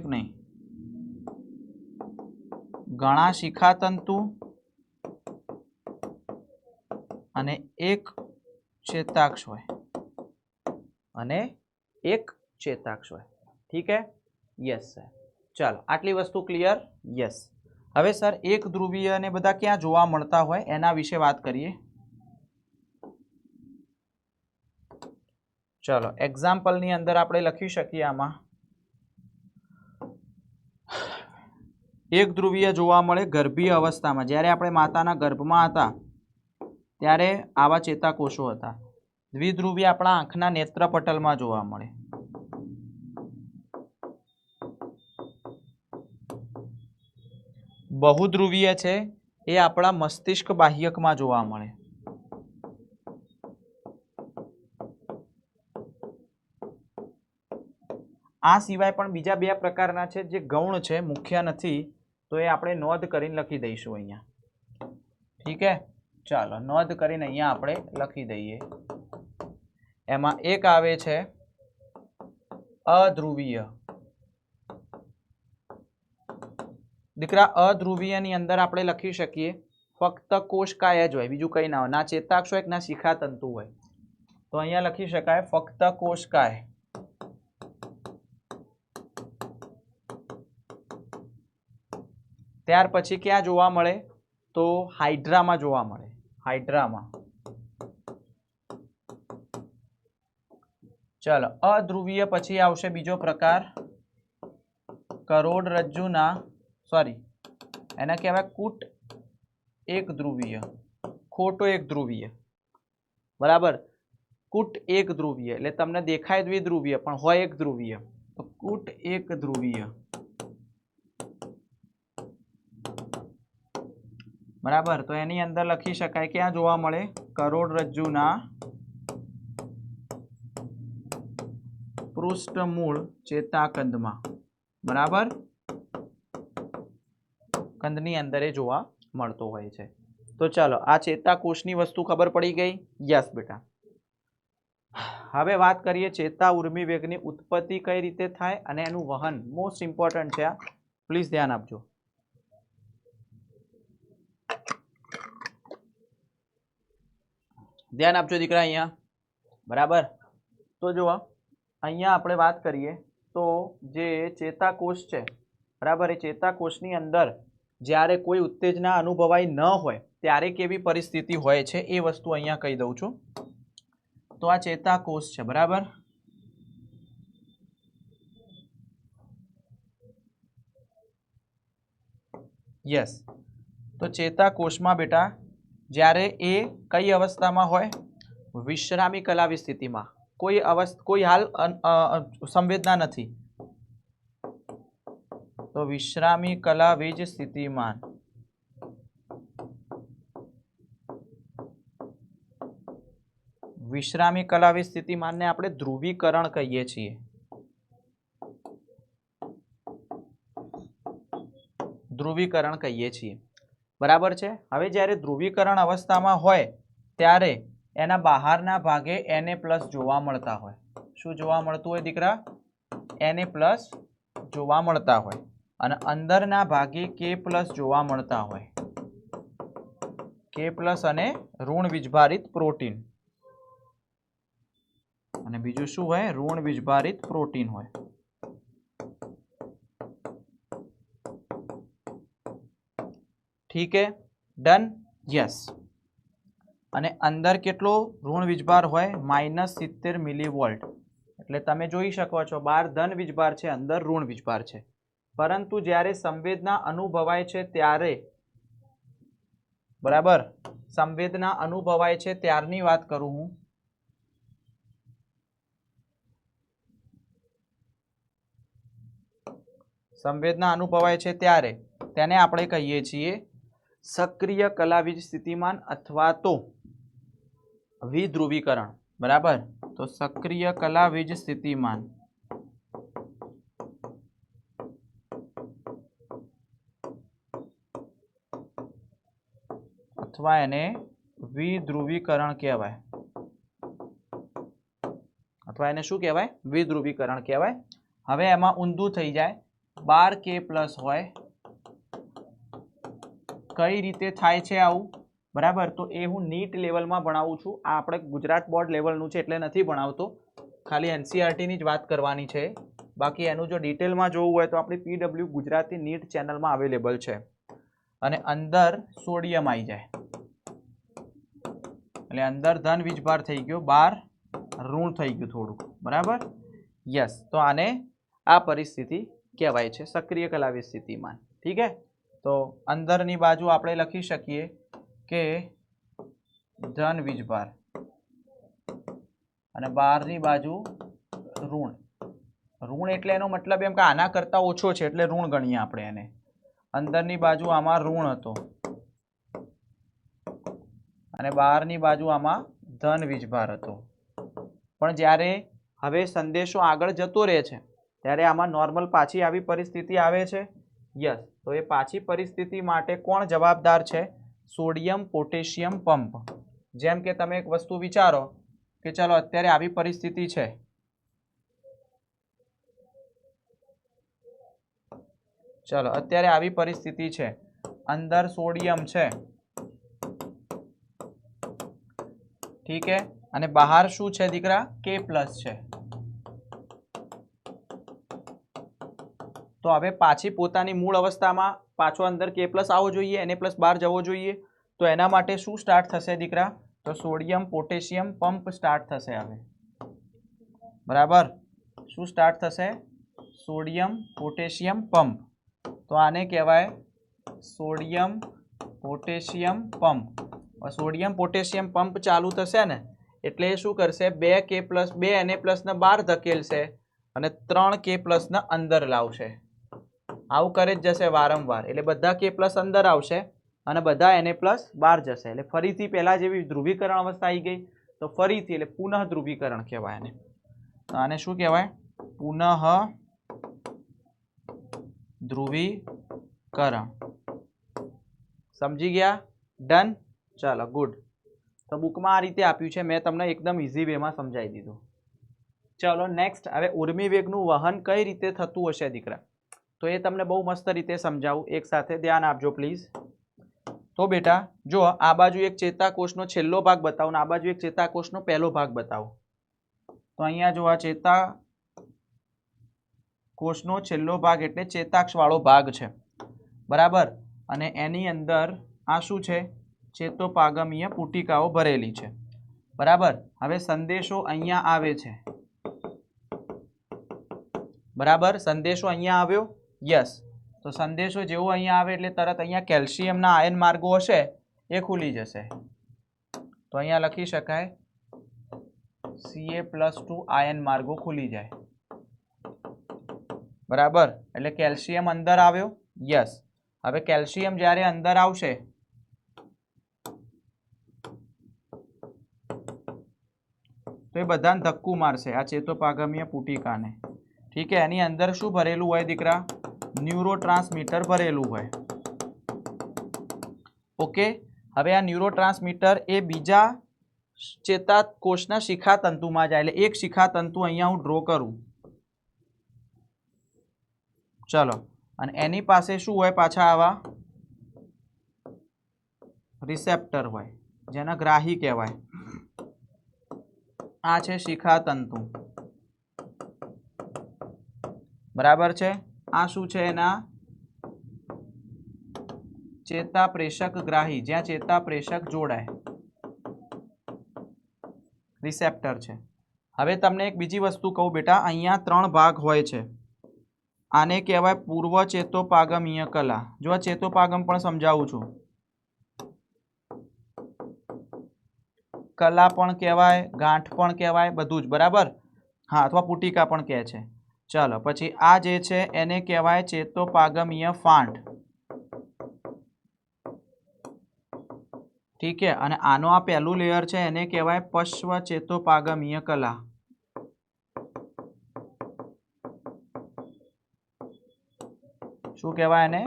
नहीं घणा शिखातंतु अने एक चेताक्ष होय अने एक चेताक्ष होय। ठीक है, यस सर। चलो आटली वस्तु क्लियर? यस। हवे सर एक ध्रुवीय ने बधा क्या जोवा मळता होय एना विषे वात करीए। चलो एक्जाम्पल नी अंदर आपणे लखी शकीए आमां एक ध्रुवीय जोवा मळे गर्भीय अवस्थामां, ज्यारे आपणे माताना गर्भमां हता त्यारे आवा चेताकोषो हता। द्विध्रुवीय आपणा आंखना नेत्रपटलमां जोवा मळे। बहुध्रुवीय छे ए आपणा मस्तिष्क बाह्यकमां जोवा मळे। आ सिवाय पण बीजा बे प्रकारना छे जे गौण छे, मुख्य नथी, तो ये आपणे नोंध करीने लखी दईशुं अहींया। ठीक है, चलो नोंध करीने अहींया आपणे लखी दईए। एमां एक आवे छे अध्रुवीय। दीकरा अध्रुवीयनी अंदर आपणे लखी शकीए फक्त कोशकाय ज होय, बीजुं कंई ना होय, ना चेताक्ष होय ना शिखातंतु होय। तो अहींया लखी शकाय फक्त कोशकाय। त्यार पछी क्या जोवा मळे? तो हाइड्रामां जोवा मळे। हाइड्रामां। चलो अध्रुवीय पछी आवशे बीजो प्रकार करोड़रज्जुना एने कहेवाय कूट एक ध्रुवीय, खोटो एक ध्रुवीय। बराबर, कूट एक ध्रुवीय एटले तमने देखाय द्विध्रुवीय पण होय एक ध्रुवीय, तो कूट एक ध्रुवीय। बराबर, तो एनी अंदर लखी शकाय क्या जोवा मळे? करोड़रज्जुना पृष्ठमूळ चेताकंदमां। बराबर, कंदनी अंदर जोवा मळतो होय छे। तो चलो आ चेताकोषनी वस्तु खबर पड़ी गई? यस बेटा। हवे बात करिए चेता उर्मी वेगनी उत्पत्ति कई रीते थाय अने एनुं वहन। मोस्ट इम्पोर्टंट छे, प्लीज ध्यान आपजो। ध्यान आपजो दीकरा अहींया। बराबर, तो जो अहींया आपणे वात करीए तो जे चेताकोष छे, बराबर, ए चेताकोषनी अंदर ज्यारे कोई उत्तेजना अनुभवाई न होय त्यारे केवी परिस्थिति होय छे ए वस्तु अहींया कही दऊं छुं। तो आ चेताकोष छे, बराबर। यस, तो चेताकोषमां बेटा ज्यारे ए कई अवस्थामां होय? विश्रामी कलावी स्थितिमां। कोई हाल संवेदना नथी, तो विश्रामी कलावीज स्थितिमां। विश्रामी कलावी स्थितिमां ने आपणे ध्रुवीकरण कहीए छीए। ध्रुवीकरण कहीए छीए। बराबर छे। हवे ज्यारे ध्रुवीकरण अवस्थामां होय त्यारे एना बहाરના भागे Na+ જોવા મળતા હોય। શું જોવા મળતું હોય દીકરા? Na+ જોવા મળતા હોય અને અંદરના ભાગે K+ જોવા મળતા હોય। K+ અને ઋણ વીજભારિત પ્રોટીન અને બીજું શું હોય? ઋણ વીજભારિત પ્રોટીન હોય। ठीक है, डन? यस। અને અંદર કેટલો ઋણ વીજભાર હોય? -70 મિલીવોલ્ટ। એટલે તમે જોઈ શકો છો બહાર ધન વીજભાર છે, અંદર ઋણ વીજભાર છે। પરંતુ જ્યારે સંવેદના અનુભવાય છે ત્યારે, બરાબર, સંવેદના અનુભવાય છે ત્યારની વાત કરું હું। સંવેદના અનુભવાય છે ત્યારે તેને આપણે કહીએ છીએ सक्रिय कलावीज स्थितिमान अथवा तो विध्रुवीकरण। बराबर, तो सक्रिय कलावीज स्थितिमान अथवा एने વિધ્રુવીકરણ કહેવાય, અથવા એને શું કહેવાય? વિધ્રુવીકરણ કહેવાય. હવે એમાં ઊંધું થઈ જાય, 12K+ હોય, કઈ રીતે થાય છે આવું? બરાબર, તો એ હું નીટ લેવલમાં ભણાવું છું. આ આપણે ગુજરાત બોર્ડ લેવલનું છે એટલે નથી ભણાવતો, ખાલી એનસીઆરટીની જ વાત કરવાની છે. બાકી એનું જો ડિટેલમાં જોવું હોય તો આપણી પીડબ્લ્યુ ગુજરાતી નીટ ચેનલમાં અવેલેબલ છે. અને અંદર સોડિયમ આવી જાય એટલે અંદર ધન વીજભાર થઈ ગયો, બહાર ઋણ થઈ ગયું થોડુંક. બરાબર, યસ. તો આને આ પરિસ્થિતિ કહેવાય છે સક્રિય કલાવી સ્થિતિમાં. ઠીક હે. તો અંદરની બાજુ આપણે લખી શકીએ કે ધન વીજભાર અને બહારની બાજુ ઋણ. ઋણ એટલે એનો મતલબ એમ કે આના કરતા ઓછો છે એટલે ઋણ ગણીએ આપણે એને. અંદરની બાજુ આમાં ઋણ હતો અને બહારની બાજુ આમાં ધન વીજભાર હતો. પણ જ્યારે હવે સંદેશો આગળ જતો રહે છે ત્યારે આમાં નોર્મલ પાછી આવી પરિસ્થિતિ આવે છે. યસ. તો એ પાછી પરિસ્થિતિ માટે કોણ જવાબદાર છે? Sodium potassium pump. જેમ કે તમે એક વસ્તુ વિચારો કે ચલો અત્યારે આવી પરિસ્થિતિ છે, ચલો અત્યારે આવી પરિસ્થિતિ છે, અંદર સોડિયમ છે, ઠીક है, અને બહાર શું છે દીકરા? K+ છે. તો હવે પાછી પોતાની મૂળ અવસ્થામાં પાછો અંદર K+ આવવો જોઈએ, Na+ બહાર જવો જોઈએ. તો એના માટે શું સ્ટાર્ટ થશે દીકરા? તો સોડિયમ પોટેશિયમ પંપ સ્ટાર્ટ થશે. હવે બરાબર, શું સ્ટાર્ટ થશે? Sodium potassium pump. તો આને કહેવાય sodium potassium pump. Sodium potassium pump ચાલુ થશે ને એટલે શું કરશે? 2K+, 2 Na+ ને બહાર ધકેલશે અને 3K+ ને અંદર લાવશે. આવું કરે જ જશે વારંવાર. એટલે બધા K+ અંદર આવશે અને બધા Na+ બહાર જશે. એટલે ફરીથી પહેલા જેવી ધ્રુવીકરણ અવસ્થા આવી ગઈ. તો ફરીથી એટલે પુનઃ ધ્રુવીકરણ કહેવાય એને. તો આને શું કહેવાય? પુનઃ ધ્રુવીકરણ. સમજી ગયા? ડન. ચાલો, ગુડ. તો બુકમાં આ રીતે આપ્યું છે, મેં તમને એકદમ ઇઝી વેમાં સમજાવી દીધું. ચલો નેક્સ્ટ. હવે ઉર્મી વેગનું વહન કઈ રીતે થતું હશે દીકરા? તો એ તમને બહુ મસ્ત રીતે સમજાવું. એક સાથે ધ્યાન આપજો પ્લીઝ. તો બેટા જો આ બાજુ એક ચેતાકોષનો છેલ્લો ભાગ બતાવો ને આ બાજુ એક ચેતાકોષનો પહેલો ભાગ બતાવો. તો અહીંયા જો આ ચેતાકોષનો છેલ્લો ભાગ એટલે ચેતાક્ષ વાળો ભાગ છે. બરાબર, અને એની અંદર આ શું છે? ચેતોપાગમીય પુટિકાઓ ભરેલી છે. બરાબર, હવે સંદેશો અહીંયા આવે છે. બરાબર, સંદેશો અહીંયા આવ્યો. યસ. તો સંદેશો જેવો અહીંયા આવે એટલે તરત અહીંયા કેલ્શિયમના આયન માર્ગો હશે એ ખુલી જશે. તો અહીંયા લખી શકાય Ca+2 આયન માર્ગો ખુલી જાય. બરાબર, એટલે કેલ્શિયમ અંદર આવ્યો. યસ. હવે કેલ્શિયમ જ્યારે અંદર આવશે તો એ બધાને ધક્કું મારશે આ ચેતોપાગમીય પુટિકાને. ઠીક है. એની અંદર શું ભરેલું હોય દીકરા? ન્યુરોટ્રાન્સમીટર ભરેલું હોય. ઓકે. હવે આ ન્યુરોટ્રાન્સમીટર એ બીજા ચેતાકોષના શિખાતંતુમાં જાય. એટલે એક શિખાતંતુ અહીંયા હું ડ્રો કરું. ચલો, અને એની પાસે શું હોય? પાછા આવા રિસેપ્ટર હોય જેના ગ્રાહી કહેવાય. આ છે શિખાતંતુ. બરાબર છે. આ શું છે? એના ચેતાપ્રેષક ગ્રાહી, જ્યાં ચેતાપ્રેષક જોડાય, રિસેપ્ટર છે. હવે તમને એક બીજી વસ્તુ કહું બેટા, અહીંયા 3 ભાગ હોય છે. આને કહેવાય પૂર્વ ચેતોપાગમીય કલા. જો આ ચેતોપાગમ પણ સમજાવું છું. કલા પણ કહેવાય, ગાંઠ પણ કહેવાય, બધું જ. બરાબર, હા, અથવા પુટિકા પણ કહે છે. ચાલો, પછી આ જે છે એને કહેવાય ચેતોપાગમીય ફાંટ. ઠીક છે. અને આનો આ પહેલું લેયર છે એને કહેવાય પશ્વ ચેતોપાગમીય કલા. શું કહેવાય એને?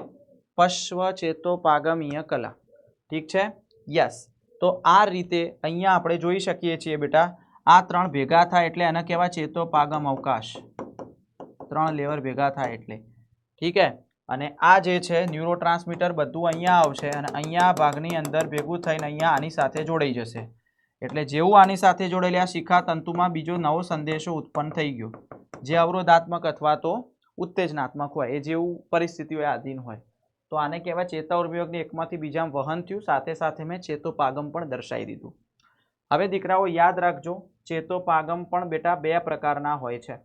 પશ્વ ચેતોપાગમીય કલા. ઠીક છે. યસ. તો આ રીતે અહીંયા આપણે જોઈ શકીએ છીએ બેટા, આ ત્રણ ભેગા થાય એટલે આને કહેવાય ચેતોપાગમ અવકાશ, ત્રણ લેવર ભેગા થાય એટલે, ઠીક હે। અને આ જે છે ન્યુરોટ્રાન્સમીટર બધું અહીંયા આવશે અને અહીંયા ભાગની અંદર ભેગું થઈને અહીંયા આની સાથે જોડાઈ જશે, એટલે જેવું આની સાથે જોડેલી આ શિખા તંતુમાં બીજો નવો સંદેશો ઉત્પન્ન થઈ ગયો, જે અવરોધાત્મક અથવા તો ઉત્તેજનાત્મક હોય, એ જેવું પરિસ્થિતિઓ આધીન હોય, તો આને કહેવાય ચેતા ઉર્મિયોગની એકમાંથી બીજામાં વહન થયું, સાથે સાથે મેં ચેતોપાગમ પણ દર્શાવી દીધું। હવે દીકરાઓ યાદ રાખજો, ચેતોપાગમ પણ બેટા બે પ્રકારના હોય છે,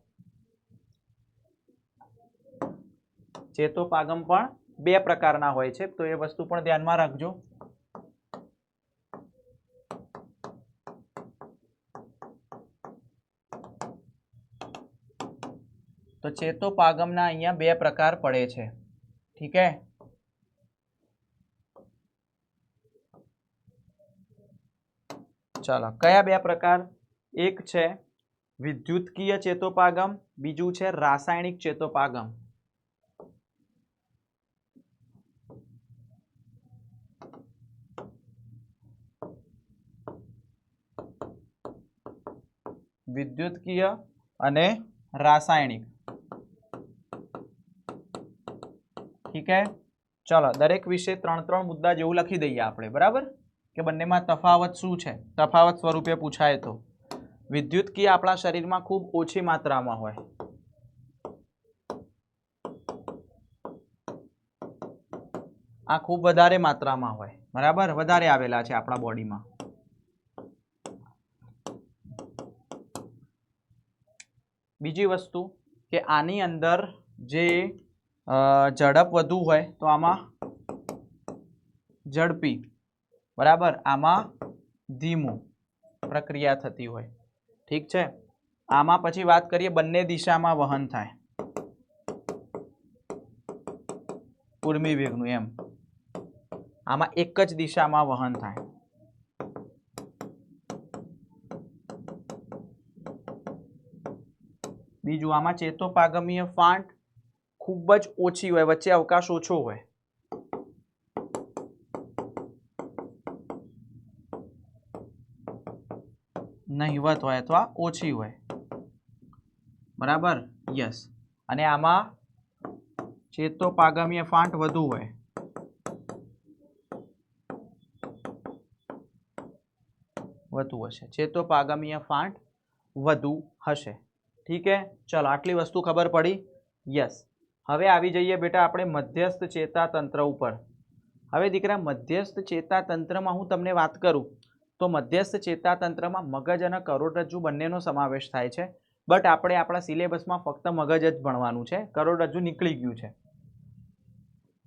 ચેતોપાગમ પણ બે પ્રકારના હોય છે, તો એ વસ્તુ પણ ધ્યાનમાં રાખજો। તો ચેતોપાગમના અહીંયા બે પ્રકાર પડે છે, ઠીક હે। ચાલો, કયા બે પ્રકાર? એક છે વિદ્યુતકીય ચેતોપાગમ, બીજું છે રાસાયણિક ચેતોપાગમ। વિદ્યુતકીય અને રાસાયણિક, ઠીક હે। ચલો, દરેક વિશે ત્રણ ત્રણ મુદ્દા જેવું લખી દઈએ આપણે, બરાબર, કે બંનેમાં તફાવત શું છે, તફાવત સ્વરૂપે પૂછાય તો। વિદ્યુતકીય આપણા શરીરમાં ખૂબ ઓછી માત્રામાં હોય, આ ખૂબ વધારે માત્રામાં હોય, બરાબર, વધારે આવેલા છે આપણા બોડીમાં। બીજી વસ્તુ કે આની અંદર જે ઝડપ વધુ હોય તો આમાં ઝડપી, બરાબર, આમાં ધીમું પ્રક્રિયા થતી હોય, ઠીક છે। આમાં પછી વાત કરીએ બંને દિશામાં વહન થાય, ઉર્મી વેગનું, એમ આમાં એક જ દિશામાં વહન થાય। બીજું, આમાં ચેતોપાગમીય ફાંટ ખૂબ જ ઓછી હોય, વચ્ચે અવકાશ ઓછો હોય, નહિવત હોય અથવા ઓછી હોય, બરાબર, યસ। અને આમાં ચેતોપાગમીય ફાંટ વધુ હોય, વધુ હશે, ચેતોપાગમીય ફાંટ વધુ હશે, ઠીક है। चलो, आटली वस्तु खबर पड़ी, यस। હવે આવી જઈએ બેટા આપણે મધ્યસ્થ ચેતાતંત્ર ઉપર। હવે દીકરા મધ્યસ્થ ચેતાતંત્રમાં હું તમને વાત કરું તો મધ્યસ્થ ચેતાતંત્રમાં મગજ અને કરોડરજ્જુ બંનેનો સમાવેશ થાય છે, બટ આપણે આપણા સિલેબસમાં ફક્ત મગજ જ ભણવાનું છે, કરોડરજ્જુ નીકળી ગયું છે,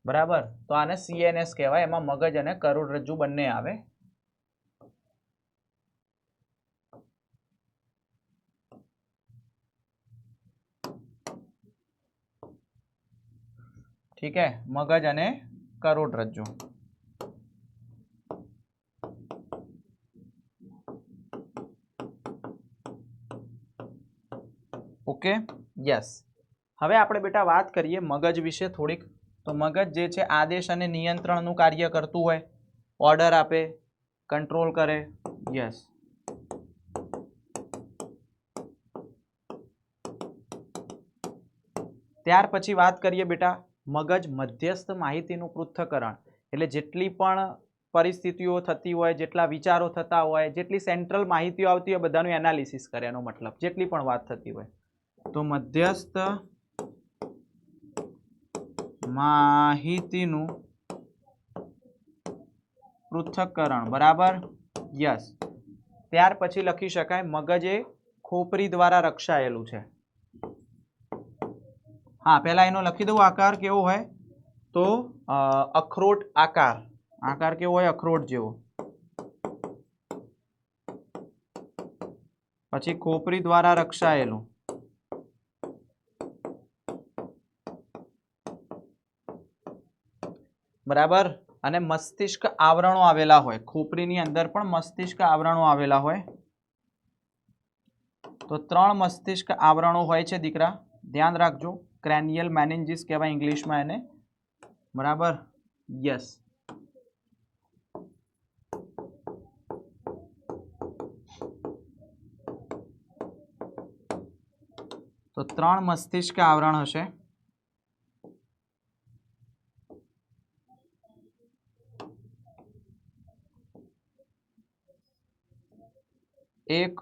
બરાબર। તો આને CNS કહેવાય, એમાં મગજ અને કરોડરજ્જુ બંને આવે। ठीक है, मगज અને કરોડરજ્જુ। Okay, yes. હવે આપણે બેટા વાત કરીએ મગજ વિશે થોડીક। તો મગજ જે છે આદેશ અને નિયંત્રણનું કાર્ય કરતું હોય, ઓર્ડર આપે, કંટ્રોલ કરે, યસ। ત્યાર પછી વાત કરીએ બેટા મગજ મધ્યસ્થ માહિતીનું પૃથ્થકરણ, એટલે જેટલી પણ પરિસ્થિતિઓ થતી હોય, જેટલા વિચારો થતા હોય, જેટલી સેન્ટ્રલ માહિતીઓ આવતી હોય બધાનું એનાલિસિસ કરે, એનો મતલબ જેટલી પણ વાત થતી હોય તો મધ્યસ્થ માહિતીનું પૃથ્થકરણ, બરાબર, યસ। ત્યાર પછી લખી શકાય મગજ એ ખોપરી દ્વારા રક્ષાયેલું છે। हाँ, पहला एनो लखी दઉં आकार केवो होय तो अखरोट आकार, आकार केवो होय अखरोट जेवो, पछी खोपरी द्वारा रक्षायेलुं, बराबर। अने मस्तिष्क आवरणो आवेला होय, खोपरीनी अंदर पण मस्तिष्क आवरणो आवेला होय, तो 3 मस्तिष्क आवरणो होय छे दीकरा, ध्यान राखजो। क्रेनियल मेनिंजिस कहेवाय इंग्लिश में एने, बराबर, यस। તો 3 મસ્તિષ્ક આવરણ હશે. એક,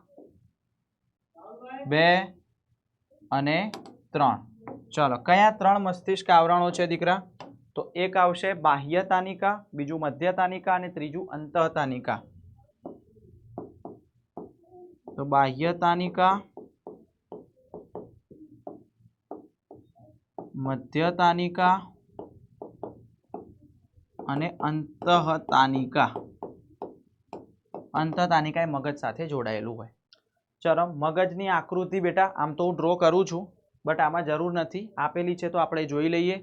બે અને 3. ચલો, કયા 3 મસ્તિષ્ક આવરણો છે દીકરા? તો એક આવશે બાહ્ય તાનિકા, બીજું મધ્ય તાનિકા અને ત્રીજું અંતઃ તાનિકા. તો બાહ્ય તાનિકા, મધ્ય તાનિકા અને અંતઃ તાનિકા. અંતઃ તાનિકા એ મગજ સાથે જોડાયેલું હોય. ચલો, મગજની આકૃતિ બેટા આમ તો હું ડ્રો કરું છું, બટ આમાં જરૂર નથી, આપેલી છે તો આપણે જોઈ લઈએ.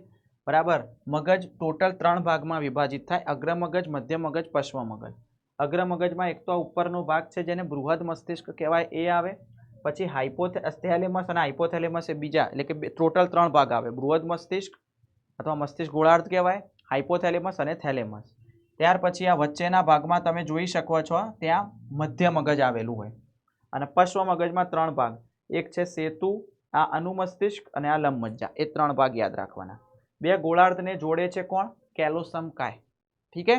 બરાબર. મગજ ટોટલ 3 ભાગમાં વિભાજિત થાય: અગ્ર મગજ, મધ્ય મગજ, પશ્વ મગજ. અગ્ર મગજમાં એક તો ઉપરનો ભાગ છે જેને બૃહદ મસ્તિષ્ક કહેવાય, એ આવે. પછી હાઇપોથેલેમસ અને હાઇપોથેલેમસ એ બીજા, એટલે કે ટોટલ 3 ભાગ આવે: બૃહદ મસ્તિષ્ક અથવા મસ્તિષ્ક ગોળાર્ધ કહેવાય, હાઇપોથેલેમસ અને થેલેમસ. ત્યાર પછી આ વચ્ચેના ભાગમાં તમે જોઈ શકો છો ત્યાં મધ્ય મગજ આવેલું હોય. અને પશ્વ મગજમાં 3 ભાગ, એક છે સેતુ, આ અનુમસ્તિષ્ક અને આ લંબમજ્જા, એ 3 ભાગ યાદ રાખવાના. બે ગોળાર્ધને જોડે છે કોણ? કેલોસમ કાય. ઠીક હે.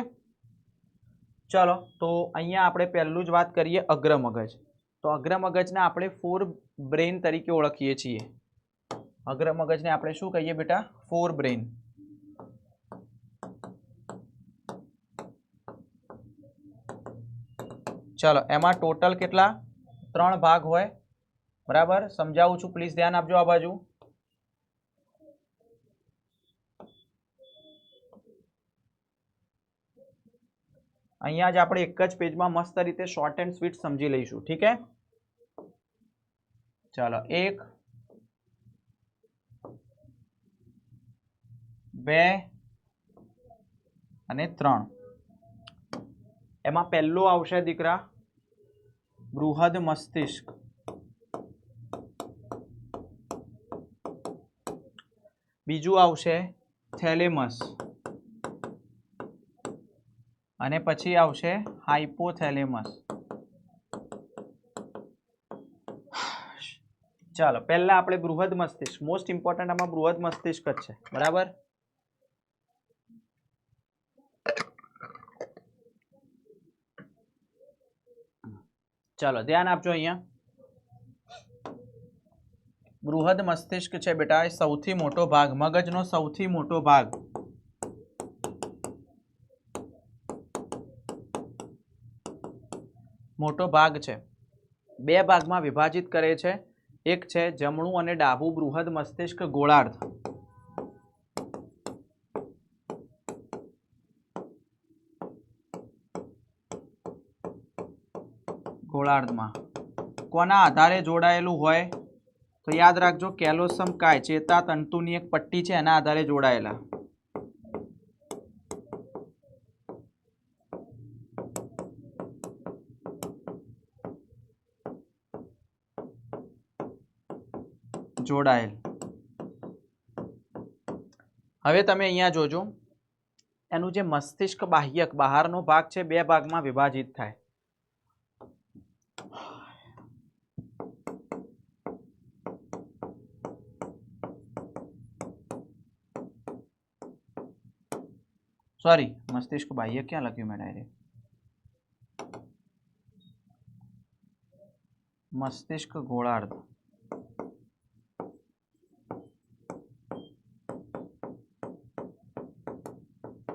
ચલો, તો અહીંયા આપણે પહેલું જ વાત કરીએ અગ્ર મગજ. તો અગ્ર મગજને આપણે 4 બ્રેન તરીકે ઓળખીએ છીએ. અગ્ર મગજને આપણે શું કહીએ બેટા? 4 બ્રેન. ચલો, એમાં ટોટલ કેટલા? 3 ભાગ હોય. બરાબર, સમજાવું છું, પ્લીઝ ધ્યાન આપજો આ બાજુ. અહીંયા જ આપણે એક જ પેજમાં મસ્ત રીતે શોર્ટ એન્ડ સ્વીટ સમજી લઈશું. ઠીક હે. ચાલો, 1, 2 અને 3. એમાં પહેલું આવશે દીકરા બૃહદ મસ્તિષ્ક. બીજું આવશે થેલેમસ અને પછી આવશે હાઇપોથેલેમસ. ચાલો, પહેલા આપણે બૃહદ મસ્તિષ્ક, મોસ્ટ ઇમ્પોર્ટન્ટ આમાં બૃહદ મસ્તિષ્ક જ છે. બરાબર. ચાલો, ધ્યાન આપજો. અહીંયા બૃહદ મસ્તિષ્ક છે બેટા, એ સૌથી મોટો ભાગ, મગજનો સૌથી મોટો ભાગ. મોટો ભાગ છે. 2 ભાગમાં વિભાજિત કરે છે. એક છે જમણું અને ડાબું બૃહદ મસ્તિષ્ક ગોળાર્ધ. ગોળાર્ધમાં કોના આધારે જોડાયેલું હોય? તો યાદ રાખજો, કેલોસમ કાય, ચેતા તંતુની એક પટ્ટી છે, એના આધારે જોડાયેલા. જોડાયેલ. હવે તમે અહીંયા જોજો, એનું જે મસ્તિષ્ક બાહ્યક બહારનો ભાગ છે 2 ભાગમાં વિભાજિત થાય. સોરી, મસ્તિષ્ક બાહ્યક ક્યાં લખ્યું મેં? ડાયરેક્ટ મસ્તિષ્ક ગોળાર્ધ.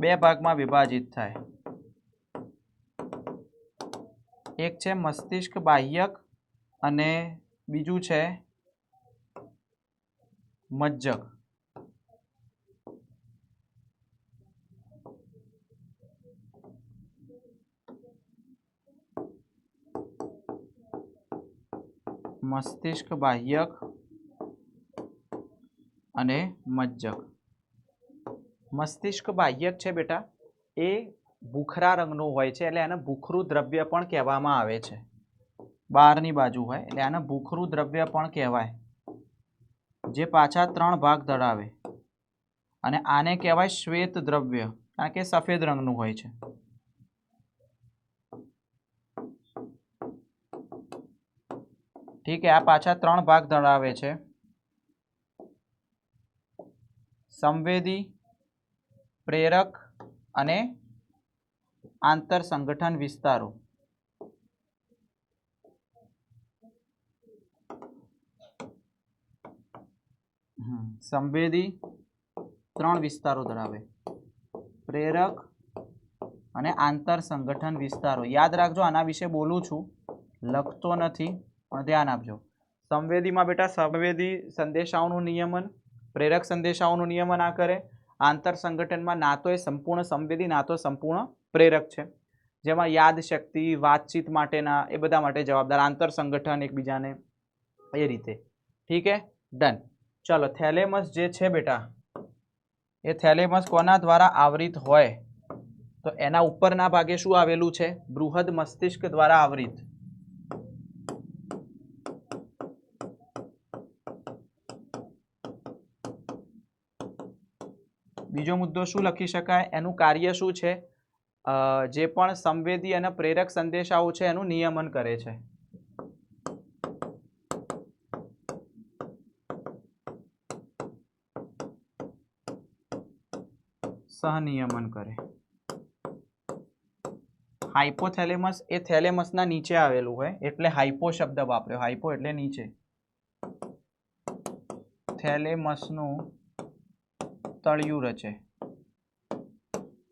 બે ભાગમાં વિભાજિત થાય. એક છે મસ્તિષ્ક બાહ્યક અને બીજું છે મજ્જક. મસ્તિષ્ક બાહ્યક અને મજ્જક. મસ્તિષ્ક બાહ્યક છે બેટા, એ ભૂખરા રંગનું હોય છે, એટલે એને ભૂખરું દ્રવ્ય પણ કહેવામાં આવે છે. બહારની બાજુ હોય એટલે આને ભૂખરું દ્રવ્ય પણ કહેવાય, જે પાછા 3 ભાગ ધરાવે. અને આને કહેવાય શ્વેત દ્રવ્ય, કારણ કે સફેદ રંગનું હોય છે. ઠીક છે. આ પાછા 3 ભાગ ધરાવે છે. સંવેદી, પ્રેરક અને આંતર સંગઠન વિસ્તારો. સંવેદી 3 વિસ્તારો ધરાવે, પ્રેરક અને આંતર સંગઠન વિસ્તારો. યાદ રાખજો, આના વિશે બોલું છું, લખતો નથી પણ ધ્યાન આપજો. સંવેદીમાં બેટા સંવેદી સંદેશાઓનું નિયમન, પ્રેરક સંદેશાઓનું નિયમન આ કરે. આંતર સંગઠનમાં ના તો એ સંપૂર્ણ સંવેદી ના તો સંપૂર્ણ પ્રેરક છે, જેમાં યાદશક્તિ, વાતચીત માટેના એ બધા માટે જવાબદાર, આંતર સંગઠન એકબીજાને એ રીતે. ઠીક હે, ડન. ચલો, થેલેમસ જે છે બેટા, એ થેલેમસ કોના દ્વારા આવરિત હોય તો એના ઉપરના ભાગે શું આવેલું છે? બૃહદ મસ્તિષ્ક દ્વારા આવરિત. બીજો મુદ્દો શું લખી શકાય? એનું કાર્ય શું છે? જે પણ સંવેદી અને પ્રેરક સંદેશાઓ છે એનું નિયમન કરે છે. સહનિયમન કરે. હાઇપોથેલેમસ એ થેલેમસના નીચે આવેલું હોય એટલે હાઇપો શબ્દ વાપર્યો. હાઇપો એટલે નીચે. થેલેમસનું તળિયું રચે.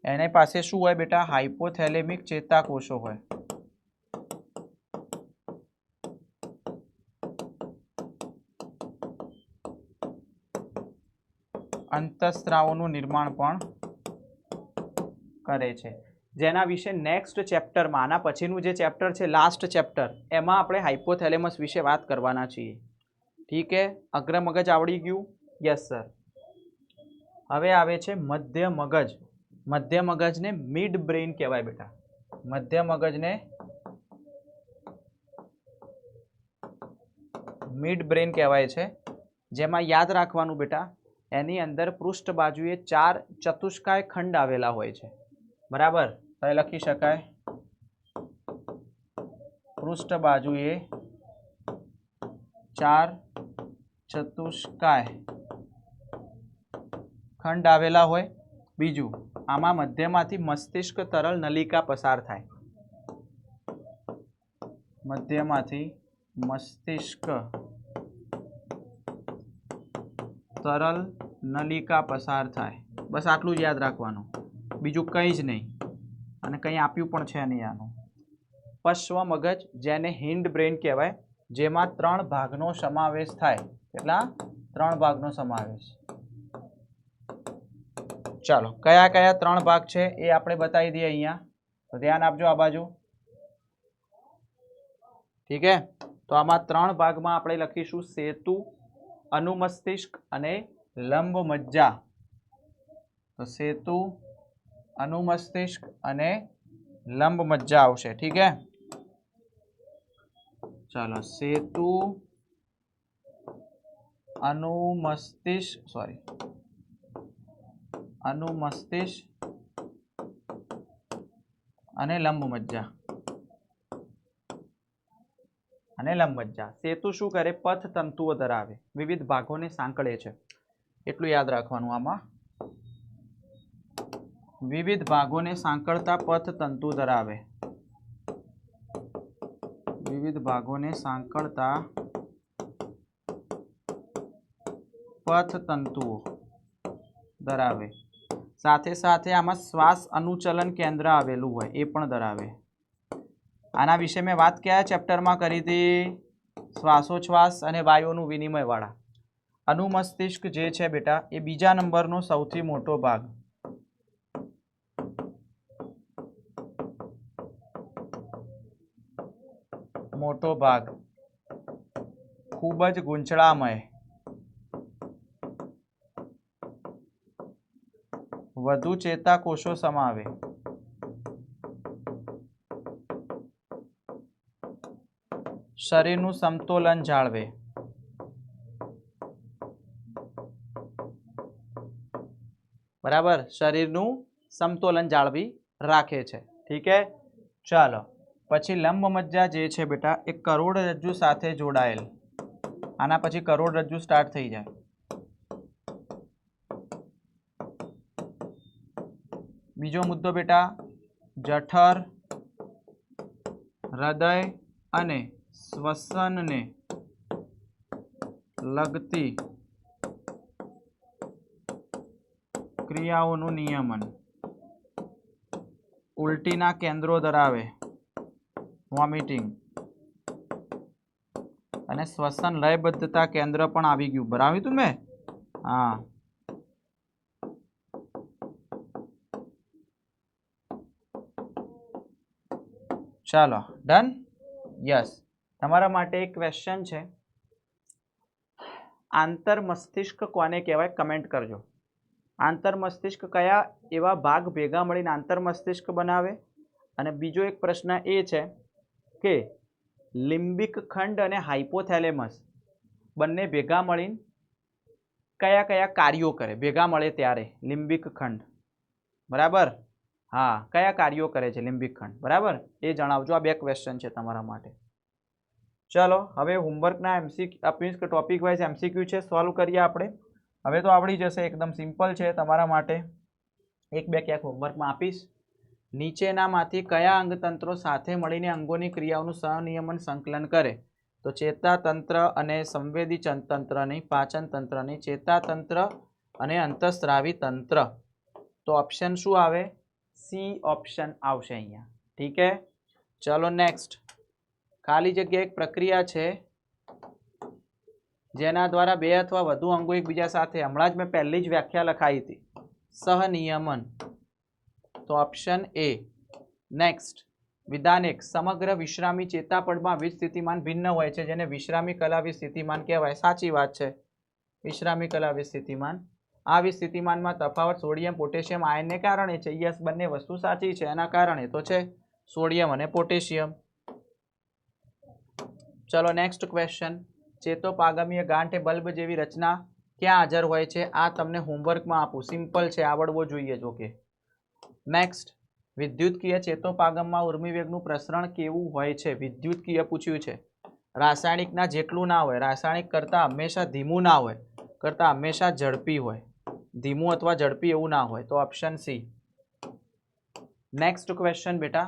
એની પાસે શું હોય બેટા? હાઇપોથેલેમિક ચેતાકોષો હોય. અંતઃસ્ત્રાવોનું નિર્માણ પણ કરે છે, જેના વિશે નેક્સ્ટ ચેપ્ટરમાં, આના પછીનું જે ચેપ્ટર છે લાસ્ટ ચેપ્ટર, એમાં આપણે હાઇપોથેલેમસ વિશે વાત કરવાના છીએ. ઠીક હે, અગ્ર મગજ આવડી ગયું? Yes sir. હવે આવે છે મધ્ય મગજ. મધ્ય મગજને મિડ બ્રેઇન કહેવાય બેટા. મધ્ય મગજને મિડ બ્રેઇન કહેવાય છે, જેમાં યાદ રાખવાનું બેટા, એની અંદર પૃષ્ઠ બાજુએ 4 ચતુષ્કાય ખંડ આવેલા હોય છે. બરાબર, તો લખી શકાય પૃષ્ઠ બાજુએ 4 ચતુષ્કાય ખંડ આવેલા હોય. બીજું, આમાં મધ્યમાંથી મસ્તિષ્ક તરલ નલિકા પસાર થાય. મધ્યમાંથી મસ્તિષ્ક તરલ નલિકા પસાર થાય. બસ આટલું જ યાદ રાખવાનું, બીજું કંઈ જ નહીં, અને કંઈ આપ્યું પણ છે નહીં આનું. પશ્વ મગજ, જેને હિન્ડ બ્રેઇન કહેવાય, જેમાં 3 ભાગનો સમાવેશ થાય. કેટલા? 3 ભાગનો સમાવેશ. ચાલો, કયા કયા 3 ભાગ છે એ આપણે બતાવી દઈએ અહીંયા, તો ધ્યાન આપજો આ બાજુ. ઠીક હે, તો આમાં 3 ભાગમાં આપણે લખીશું સેતુ, અનુમસ્તિષ્ક અને લંબ મજ્જા. તો સેતુ, અનુમસ્તિષ્ક અને લંબ મજ્જા આવશે. ઠીક હે, ચાલો, સેતુ, અનુમસ્તિષ્ક અને લંબ મજ્જા. સેતુ શું કરે? પથ તંતુઓ ધરાવે, વિવિધ ભાગોને સાંકળે છે. એટલું યાદ રાખવાનું આમાં. વિવિધ ભાગોને સાંકળતા પથ તંતુ ધરાવે. વિવિધ ભાગોને સાંકળતા પથ તંતુઓ ધરાવે. સાથે સાથે આમાં શ્વાસ અનુચલન કેન્દ્ર આવેલું હોય એ પણ ધરાવે. આના વિશે મેં વાત કયા ચેપ્ટરમાં કરી હતી? શ્વાસોચ્છ્વાસ અને વાયુઓનું વિનિમય વાળા. અનુમસ્તિષ્ક જે છે બેટા, એ બીજા નંબરનો સૌથી મોટો ભાગ. ખૂબ જ ગૂંચળામય, વધુ ચેતાકોષો સમાવે. શરીરનું સમતોલન જાળવે. બરાબર, શરીરનું સમતોલન જાળવી રાખે છે. ઠીક હે, ચાલો. પછી લંબ મજ્જા જે છે બેટા, એ કરોડરજ્જુ સાથે જોડાયેલ. આના પછી કરોડરજ્જુ સ્ટાર્ટ થઈ જાય. બીજો મુદ્દો બેટા જઠર, હૃદય અને શ્વસનને લગતી ક્રિયાઓનું નિયમન. ઉલટીના કેન્દ્રો ધરાવે, વોમિટિંગ, અને શ્વસન લયબદ્ધતા કેન્દ્ર પણ આવી ગયું. ભરાવ્યું તું મેં? હા. ચાલો ડન. યસ, તમારા માટે એક ક્વેશ્ચન છે. આંતર મસ્તિષ્ક કોને કહેવાય? કમેન્ટ કરજો. આંતર મસ્તિષ્ક કયા એવા ભાગ ભેગા મળીને આંતર મસ્તિષ્ક બનાવે? અને બીજો એક પ્રશ્ન એ છે કે લિમ્બિક ખંડ અને હાઇપોથેલેમસ બંને ભેગા મળીને કયા કયા કાર્યો કરે? ભેગા મળે ત્યારે લિમ્બિક ખંડ, બરાબર? હા, કયા કાર્યો કરે છે લિમ્બિક ખંડ? બરાબર, એ જણાવજો. આ બે ક્વેશ્ચન છે તમારા માટે. ચલો હવે હોમવર્કના મીન્સ કે ટોપિક વાઇઝ એમસીક્યુ છે, સોલ્વ કરીએ આપણે. હવે તો આવડી જશે, એકદમ સિમ્પલ છે તમારા માટે. એક બે ક્યાંક હોમવર્કમાં આપીશ. નીચેનામાંથી કયા અંગતંત્રો સાથે મળીને અંગોની ક્રિયાઓનું સહનિયમન સંકલન કરે? તો ચેતાતંત્ર અને સંવેદી તંત્રની, પાચન તંત્રની, ચેતાતંત્ર અને અંતઃસ્રાવી તંત્ર. તો ઓપ્શન શું આવે? સી ઓપ્શન આવશે અહીંયા. ઠીક હે, ચલો નેક્સ્ટ. ખાલી જગ્યા એક પ્રક્રિયા છે જેના દ્વારા બે અથવા વધુ અંગો એકબીજા સાથે, હમણાં જ મેં પહેલી જ વ્યાખ્યા લખાઈ હતી, સહનિયમન. તો ઓપ્શન એ. નેક્સ્ટ, વિધાન એક. સમગ્ર વિશ્રામી ચેતાપડમાં વીજ સ્થિતિમાન ભિન્ન હોય છે, જેને વિશ્રામી કલાવી સ્થિતિમાન કહેવાય. સાચી વાત છે, વિશ્રામી કલાવી સ્થિતિમાન. આ વીજ સ્થિતિમાનમાં તફાવત સોડિયમ પોટેશિયમ આયનને કારણે છે. યસ, બંને વસ્તુ સાચી છે. એના કારણે તો છે સોડિયમ અને પોટેશિયમ. ચલો નેક્સ્ટ ક્વેશ્ચન. ચેતોપાગમીય ગાંઠ બલ્બ જેવી રચના ક્યાં હાજર હોય છે? આ તમને હોમવર્કમાં આપું. સિમ્પલ છે, આવડવો જોઈએ. જોકે નેક્સ્ટ, વિદ્યુતકીય ચેતોપાગમમાં ઉર્મિવેગનું પ્રસરણ કેવું હોય છે? વિદ્યુતકીય પૂછ્યું છે. રાસાયણિકના જેટલું ના હોય, રાસાયણિક કરતાં હંમેશા ધીમું ના હોય, કરતાં હંમેશા ઝડપી હોય. ધીમું અથવા ઝડપી એવું ના હોય. તો ઓપ્શન સી. નેક્સ્ટ ક્વેશ્ચન બેટા.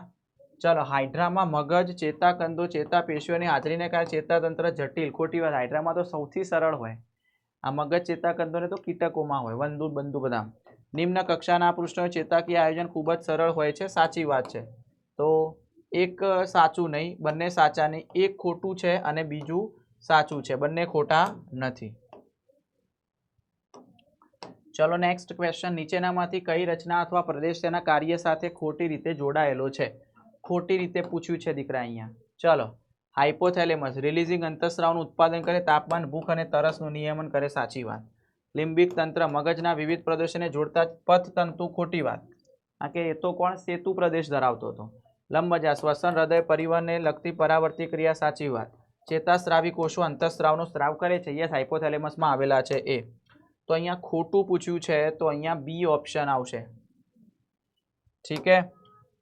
ચલો, હાઇડ્રામાં મગજ, ચેતાકંદો, ચેતાપેશીઓની હાજરીને કારણે ચેતાતંત્ર જટિલ. ખોટી વાત. હાઇડ્રામાં તો સૌથી સરળ હોય. આ મગજ ચેતાકંદોને તો કીટકોમાં હોય, વંદુ બંદુ બધા. નિમ્ન કક્ષાના પૃષ્ઠો ચેતાકીય આયોજન ખૂબ જ સરળ હોય છે. સાચી વાત છે. તો એક સાચું નહીં, બંને સાચા નહીં. એક ખોટું છે અને બીજું સાચું છે. બંને ખોટા નથી. ચલો નેક્સ્ટ ક્વેશ્ચન. નીચેનામાંથી કઈ રચના અથવા પ્રદેશ તેના કાર્ય સાથે ખોટી રીતે જોડાયેલો છે? ખોટી રીતે પૂછ્યું છે દીકરા અહીંયા. ચલો, હાઇપોથેલેમસ રિલીઝિંગ અંતઃસ્રાવનું ઉત્પાદન કરે, તાપમાન, ભૂખ અને તરસનું નિયમન કરે. સાચી વાત. લિમ્બિક તંત્ર મગજના વિવિધ પ્રદેશોને જોડતા પથતંતુ. ખોટી વાત. આ કે એ તો કોણ સેતુ પ્રદેશ ધરાવતો હતો. લંબમજા શ્વસન, હૃદય, પરિવહનને લગતી પરાવર્તી ક્રિયા. સાચી વાત. ચેતાસ્રાવી કોષો અંતઃસ્રાવનો સ્ત્રાવ કરે છે. યસ, હાઇપોથેલેમસમાં આવેલા છે એ. તો અહીંયા ખોટું પૂછ્યું છે, તો અહીંયા બી ઓપ્શન આવશે. ઠીક હે,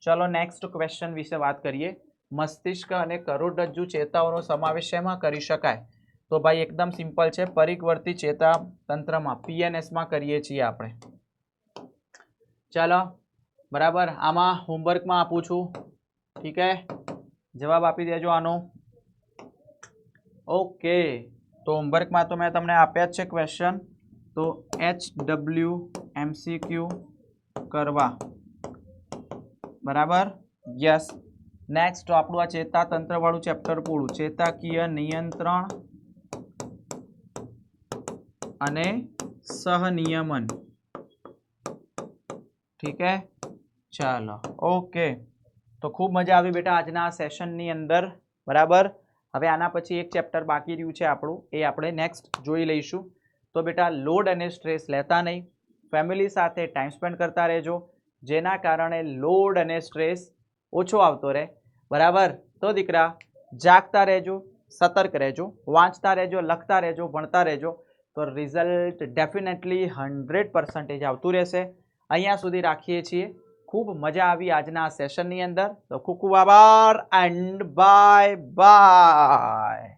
ચલો નેક્સ્ટ ક્વેશ્ચન વિશે વાત કરીએ. મસ્તિષ્ક અને કરોડરજ્જુ ચેતાઓનો સમાવેશ શેમાં કરી શકાય? તો ભાઈ એકદમ સિમ્પલ છે, પરિવર્તી ચેતા તંત્રમાં, પીએનએસમાં કરીએ છીએ આપણે. ચાલો, બરાબર. આમાં હોમવર્કમાં આપું છું. ઠીક હે, જવાબ આપી દેજો આનો. ઓકે, તો હોમવર્કમાં તો મેં તમને આપ્યા જ છે ક્વેશ્ચન. તો HW MCQ કરવા, બરાબર? યસ. નેક્સ્ટ આપણું આ ચેતાતંત્ર વાળું ચેપ્ટર પૂરું. ચેતાકીય નિયંત્રણ અને સહનિયમન. ઠીક હે, ચાલો. ઓકે, તો ખૂબ મજા આવી બેટા આજના આ સેશનની અંદર, બરાબર? હવે આના પછી એક ચેપ્ટર બાકી રહ્યું છે આપણું, એ આપણે નેક્સ્ટ જોઈ લઈશું. તો બેટા લોડ અને સ્ટ્રેસ લેતા નહીં, ફેમિલી સાથે ટાઈમ સ્પેન્ડ કરતા રહેજો, જેના કારણે લોડ અને સ્ટ્રેસ ઓછો આવતો રહે. બરાબર? તો દીકરા જાગતા રહેજો, સતર્ક રહેજો, વાંચતા રહેજો, લખતા રહેજો, ભણતા રહેજો, તો રિઝલ્ટ ડેફિનેટલી 100% આવતું રહેશે. અહીંયા સુધી રાખીએ છીએ. ખૂબ મજા આવી આજના આ સેશનની અંદર. તો ખૂબ ખૂબ આભાર એન્ડ બાય બાય.